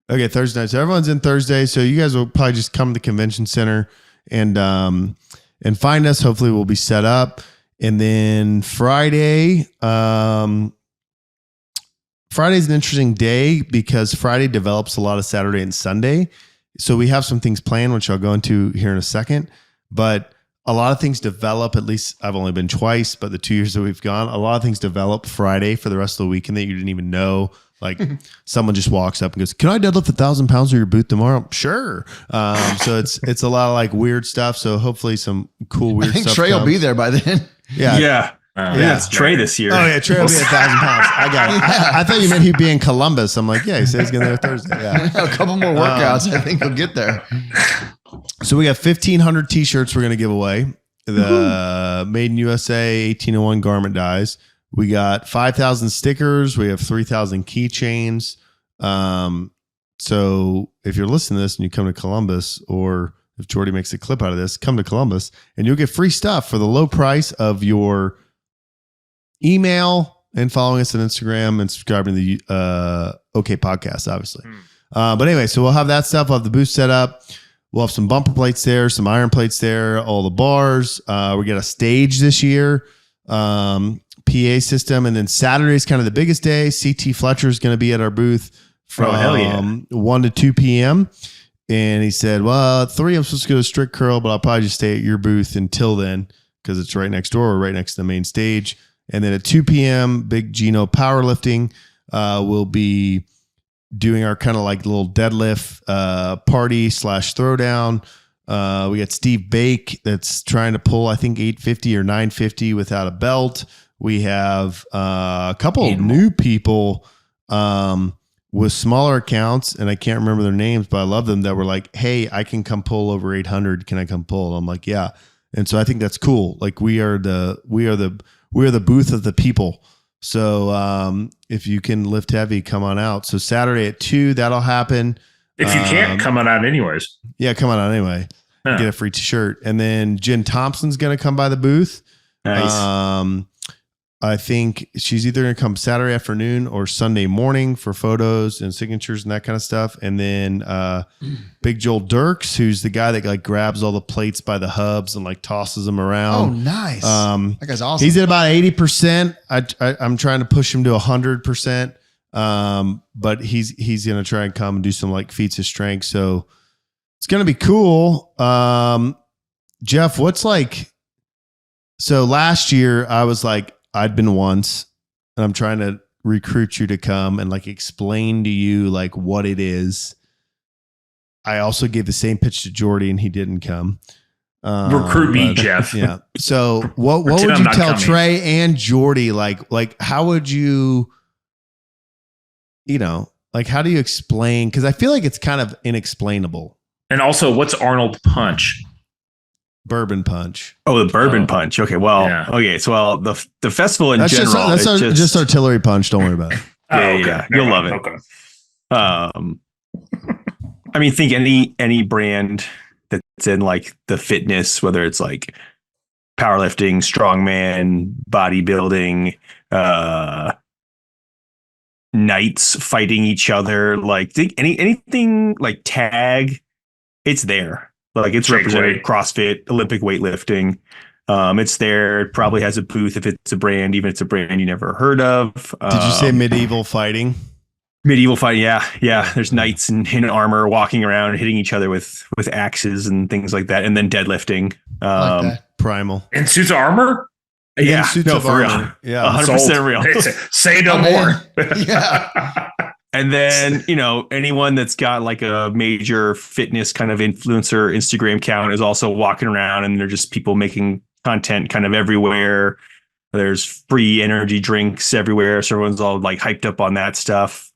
Okay, Thursday night. So everyone's in Thursday. So you guys will probably just come to the convention center and find us. Hopefully we'll be set up. And then Friday, Friday's an interesting day because Friday develops a lot of Saturday and Sunday. So we have some things planned, which I'll go into here in a second. But a lot of things develop, at least I've only been twice, but the 2 years that we've gone, a lot of things develop Friday for the rest of the weekend that you didn't even know. Like someone just walks up and goes, "Can I deadlift 1,000 pounds of your boot tomorrow?" Sure. So it's a lot of like weird stuff. So hopefully some cool weird I think stuff. Trey will be there by then. Yeah. It's Trey this year. Oh yeah, Trey will be 1,000 pounds. I got it. I thought you meant he'd be in Columbus. I'm like, yeah, he said he's going to be there Thursday. Yeah, a couple more workouts. I think he'll get there. So we got 1,500 t-shirts we're going to give away. The Made in USA 1801 garment dyes. We got 5,000 stickers. We have 3,000 keychains. So if you're listening to this and you come to Columbus, or if Jordy makes a clip out of this, come to Columbus and you'll get free stuff for the low price of your email and following us on Instagram and subscribing to the OK Podcast, obviously. But anyway, so we'll have that stuff. We'll have the booth set up. We'll have some bumper plates there, some iron plates there, all the bars. We got a stage this year, PA system. And then Saturday is kind of the biggest day. CT Fletcher is going to be at our booth from 1 to 2 p.m. And he said, well, at 3, I'm supposed to go to Strict Curl, but I'll probably just stay at your booth until then because it's right next door or right next to the main stage. And then at 2 p.m., Big Gino Powerlifting will be doing our kind of like little deadlift party / throwdown. We got Steve Bake that's trying to pull, I think, 850 or 950 without a belt. We have a couple of new people with smaller accounts, and I can't remember their names, but I love them, that were like, hey, I can come pull over 800. Can I come pull? And I'm like, yeah. And so I think that's cool. Like we are the booth of the people. So if you can lift heavy, come on out. So Saturday at 2, that'll happen. If you can't, come on out anyways. Yeah, come on out anyway. Yeah. Get a free t-shirt. And then Jen Thompson's going to come by the booth. Nice. I think she's either going to come Saturday afternoon or Sunday morning for photos and signatures and that kind of stuff. And then Big Joel Dirks, who's the guy that like grabs all the plates by the hubs and like tosses them around. Oh, nice. That guy's awesome. He's at about 80%. I'm trying to push him to 100%. But he's going to try and come and do some like feats of strength. So it's going to be cool. Jeff, what's like, so last year I was like, I'd been once and I'm trying to recruit you to come and like explain to you like what it is. I also gave the same pitch to Jordy and he didn't come. Recruit me, Jeff. Yeah. So what would you tell Trey and Jordy? Like how would you, like how do you explain? Because I feel like it's kind of inexplainable. And also, what's Arnold Punch? Bourbon punch. Oh, the bourbon punch. Okay, well, okay. So, the festival in general, that's just artillery punch. Don't worry about it. Yeah. You'll love it. Okay. I mean, think any brand that's in like the fitness, whether it's like powerlifting, strongman, bodybuilding, knights fighting each other, like think anything like tag, it's there. Like it's represented CrossFit, Olympic weightlifting. It's there. It probably has a booth if it's a brand, even if it's a brand you never heard of. Did you say medieval fighting? Medieval fighting, yeah. There's knights in armor walking around and hitting each other with axes and things like that, and then deadlifting. Like that. Primal. In suits of armor? Yeah, suits of for armor. real. Yeah, 100% real. Say no more. Yeah. And then, anyone that's got like a major fitness kind of influencer Instagram account is also walking around, and they're just people making content kind of everywhere. There's free energy drinks everywhere. So everyone's all like hyped up on that stuff.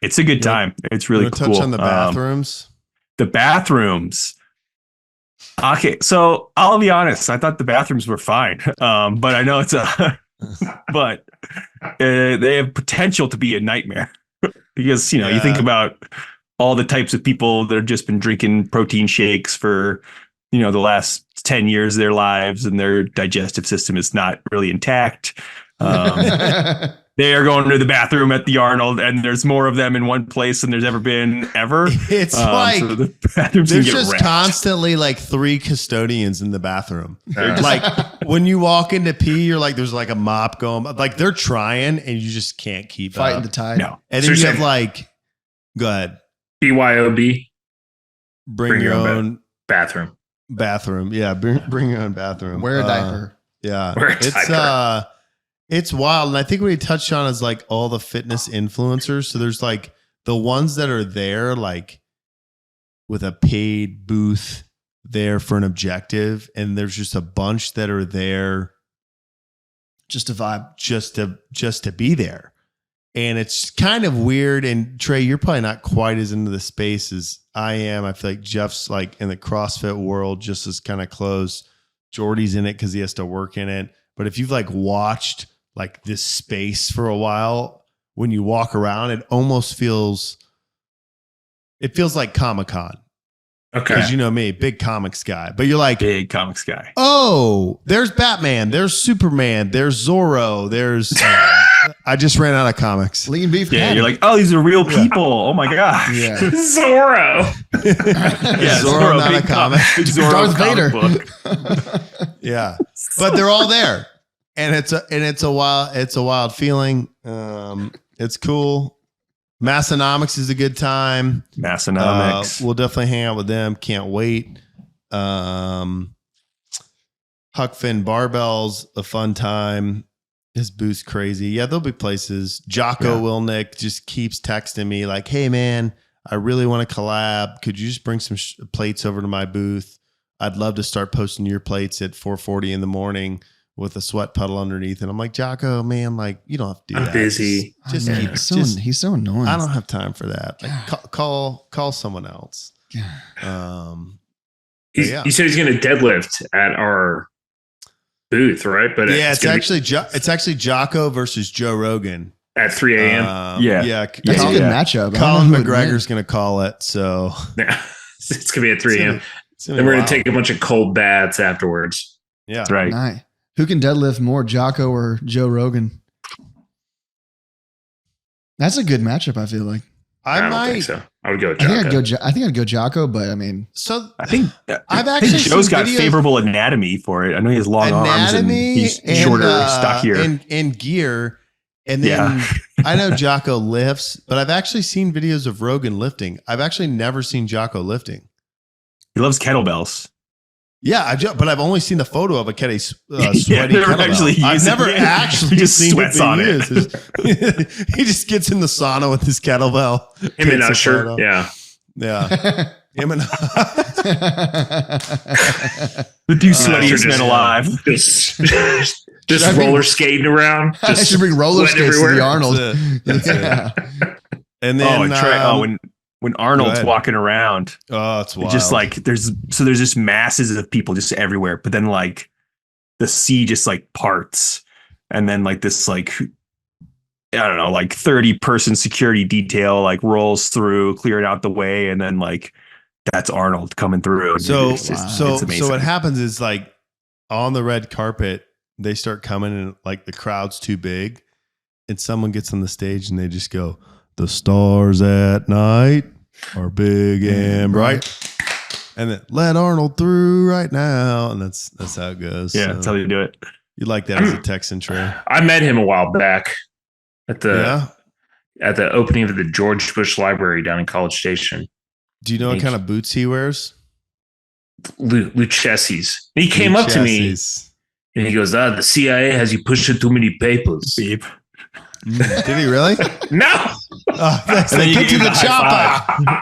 It's a good time. It's really cool. Touch on the bathrooms. The bathrooms. Okay. So I'll be honest. I thought the bathrooms were fine. But I know but they have potential to be a nightmare because, you think about all the types of people that have just been drinking protein shakes for, the last 10 years of their lives, and their digestive system is not really intact. They are going to the bathroom at the Arnold, and there's more of them in one place than there's ever been ever. It's like so the bathrooms there's get just wrecked. Constantly like 3 custodians in the bathroom. Like when you walk in to pee, you're like, there's like a mop going, like they're trying and you just can't keep fighting up. the tide. No. And then you have like, go ahead. BYOB. Bring your own bathroom. Yeah. Bring your own bathroom. Wear a diaper. Yeah. Wear a diaper. It's wild. And I think what he touched on is like all the fitness influencers. So there's like the ones that are there, like with a paid booth there for an objective. And there's just a bunch that are there just to vibe, just to be there. And it's kind of weird. And Trey, you're probably not quite as into the space as I am. I feel like Jeff's like in the CrossFit world, just as kind of close. Jordy's in it because he has to work in it. But if you've like watched like this space for a while, when you walk around, it almost feels like Comic-Con. Okay. Because you know me, big comics guy. But you're like, big comics guy. Oh, there's Batman, there's Superman, there's Zorro, there's I just ran out of comics. Lean beef. Yeah, you're like, oh, these are real people. Oh my gosh. Yeah. Zorro. Yeah, Zorro, not a comic. Zorro Darth Vader. book. Yeah. But they're all there. And it's a wild feeling. It's cool. Massonomics is a good time. Massonomics. We'll definitely hang out with them. Can't wait. Huck Finn Barbell's a fun time. His booth's crazy. Yeah, there'll be places. Jocko Wilnick just keeps texting me like, hey, man, I really want to collab. Could you just bring some plates over to my booth? I'd love to start posting your plates at 4:40 in the morning with a sweat puddle underneath. And I'm like, Jocko, man, like, you don't have to do that. I'm busy. Just he's so annoying. I don't have time for that. Like, call someone else. He said he's going to deadlift at our booth, right? But it's actually Jocko versus Joe Rogan at 3 a.m. Yeah, that's a good matchup. Colin McGregor's going to call it. So it's going to be at 3 a.m. Then we're going to take a bunch of cold baths afterwards. Yeah, that's right. Nice. Who can deadlift more, Jocko or Joe Rogan? That's a good matchup, I feel like. I don't think so. I would go Jocko. I think I'd go Jocko, but I mean, so I think Joe's got favorable anatomy for it. I know he has long arms and he's shorter, stockier, and gear. And then I know Jocko lifts, but I've actually seen videos of Rogan lifting. I've actually never seen Jocko lifting. He loves kettlebells. Yeah, but I've only seen the photo of a sweaty kettlebell. I've never actually seen sweats on it. He just gets in the sauna with his kettlebell. Him and Usher. Yeah. Him and the two sweatiest men alive. Just roller skating around. I should bring roller skates to the Arnold. That's it. And then when Arnold's walking around, it's wild. Just like there's just masses of people just everywhere, but then like the sea just like parts, and then like this like I don't know, like 30-person security detail like rolls through, clearing out the way, and then like that's Arnold coming through. So what happens is like on the red carpet, they start coming and like the crowd's too big, and someone gets on the stage and they just go, "The stars at night are big and bright," and then let Arnold through right now, and that's how it goes. Yeah, that's how you do it. You like that as a Texan, Trey? I met him a while back at the opening of the George Bush Library down in College Station. Do you know what kind of boots he wears? Lucchese's. He came up to me and he goes, "The CIA has you pushing too many papers." Beep. Did he really? No. They get to the chopper.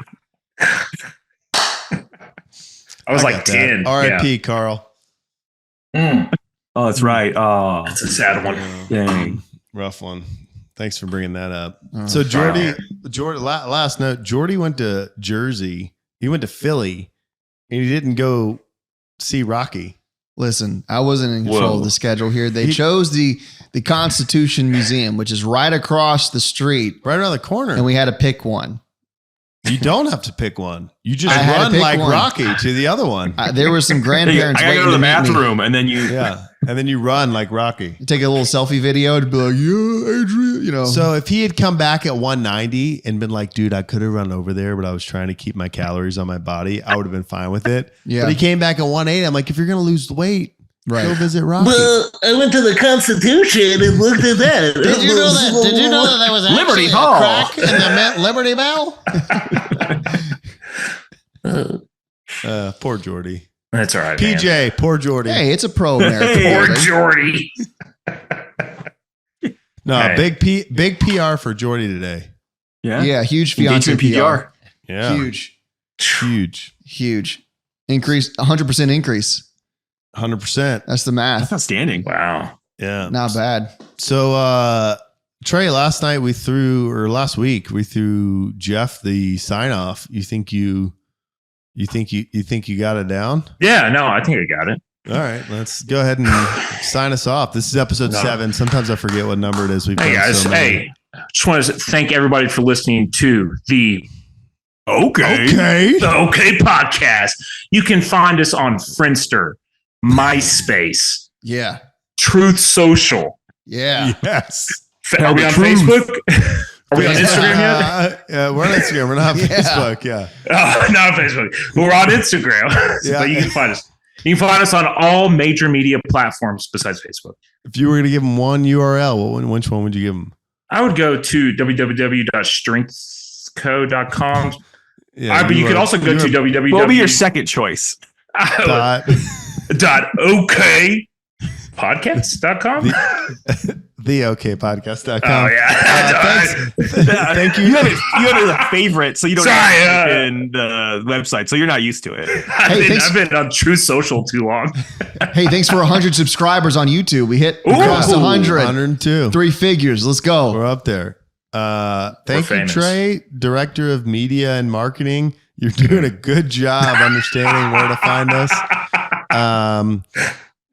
I was like 10. R.I.P. Carl. Mm. Oh, that's right. Oh, that's a sad one. Dang. Rough one. Thanks for bringing that up. So Jordy, last note, Jordy went to Jersey. He went to Philly, and he didn't go see Rocky. Listen, I wasn't in control of the schedule here. They chose the Constitution Museum, which is right across the street, right around the corner, and we had to pick one. You don't have to pick one. You just run like Rocky to the other one. There were some grandparents waiting to go to the bathroom, and then you and then you run like Rocky. You take a little selfie video to be like, "Yeah, Adrian," you know. So if he had come back at 190 and been like, "Dude, I could have run over there, but I was trying to keep my calories on my body," I would have been fine with it. Yeah. But he came back at 180. I'm like, if you're gonna lose weight, go visit Rocky. Well, I went to the Constitution and looked at that. Did you know that? Did you know that there was actually Liberty a Bell crack in the Liberty Bell? Poor Jordy. That's all right, PJ, man. Poor Jordy. Hey, it's a pro American. Poor Jordy. No, big PR for Jordy today. Yeah, huge fiance PR. Yeah, huge increase, 100% increase. 100%. That's the math. That's outstanding. Wow. Yeah, not bad. So, Trey, last week we threw Jeff the sign off. You think you got it down? Yeah, no, I think I got it. All right, let's go ahead and sign us off. This is episode 7. Sometimes I forget what number it is. Hey guys, just want to thank everybody for listening to the Okay podcast. You can find us on Friendster, MySpace, Truth Social, yes. Are we on Facebook? Are we on Instagram yet? We're on Instagram. We're not on Facebook. Yeah. Oh, not on Facebook. We're on Instagram. But you can find us. You can find us on all major media platforms besides Facebook. If you were going to give them one URL, which one would you give them? I would go to www.strengthco.com. Yeah, but you could also go to www. What would be your second choice? .okpodcast.com. TheOKPodcast.com. Oh yeah. Thank you. You have it as a favorite, so you don't have it in the website, so you're not used to it. I've been on True Social too long. Hey, thanks for 100 subscribers on YouTube. We crossed 100. 102. 3 figures. Let's go. We're up there. Thank you, Trey, Director of Media and Marketing. You're doing a good job understanding where to find us.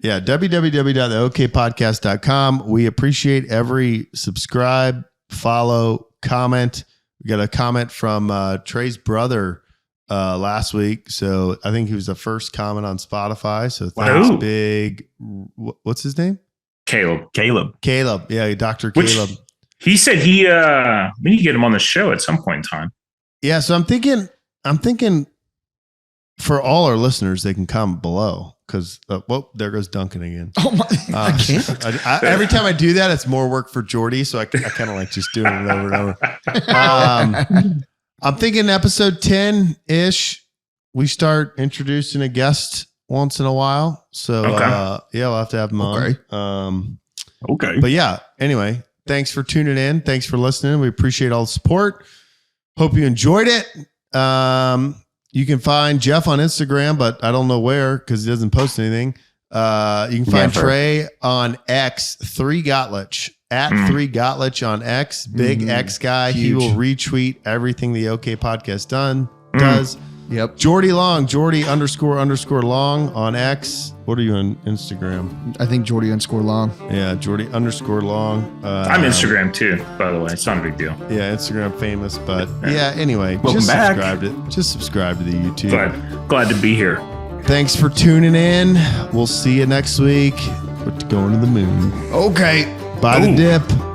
Yeah, www.theokpodcast.com. We appreciate every subscribe, follow, comment. We got a comment from Trey's brother last week. So I think he was the first comment on Spotify. So thanks, big. What's his name? Caleb. Yeah, Dr. Caleb. He said we need to get him on the show at some point in time. Yeah, so I'm thinking for all our listeners, they can comment below. because there goes Duncan again. Oh my! I can't. Every time I do that, it's more work for Jordy, so I kind of like just doing it over and over. I'm thinking episode 10-ish, we start introducing a guest once in a while. So we'll have to have them on. Okay. But yeah, anyway, thanks for tuning in. Thanks for listening. We appreciate all the support. Hope you enjoyed it. You can find Jeff on Instagram, but I don't know where because he doesn't post anything. You can find Trey on X, 3 Gottlich, at 3 Gottlich on X, big X guy. Huge. He will retweet everything the OK Podcast does. Yep. Jordy Long, Jordy __long on X. What are you on Instagram? I think Jordy _long. Yeah, Jordy _long. I'm Instagram too, by the way. It's not a big deal. Yeah, Instagram famous, but anyway, Welcome back. Just subscribe to the YouTube. Glad to be here. Thanks for tuning in. We'll see you next week. We're going to the moon. Okay. Buy the dip.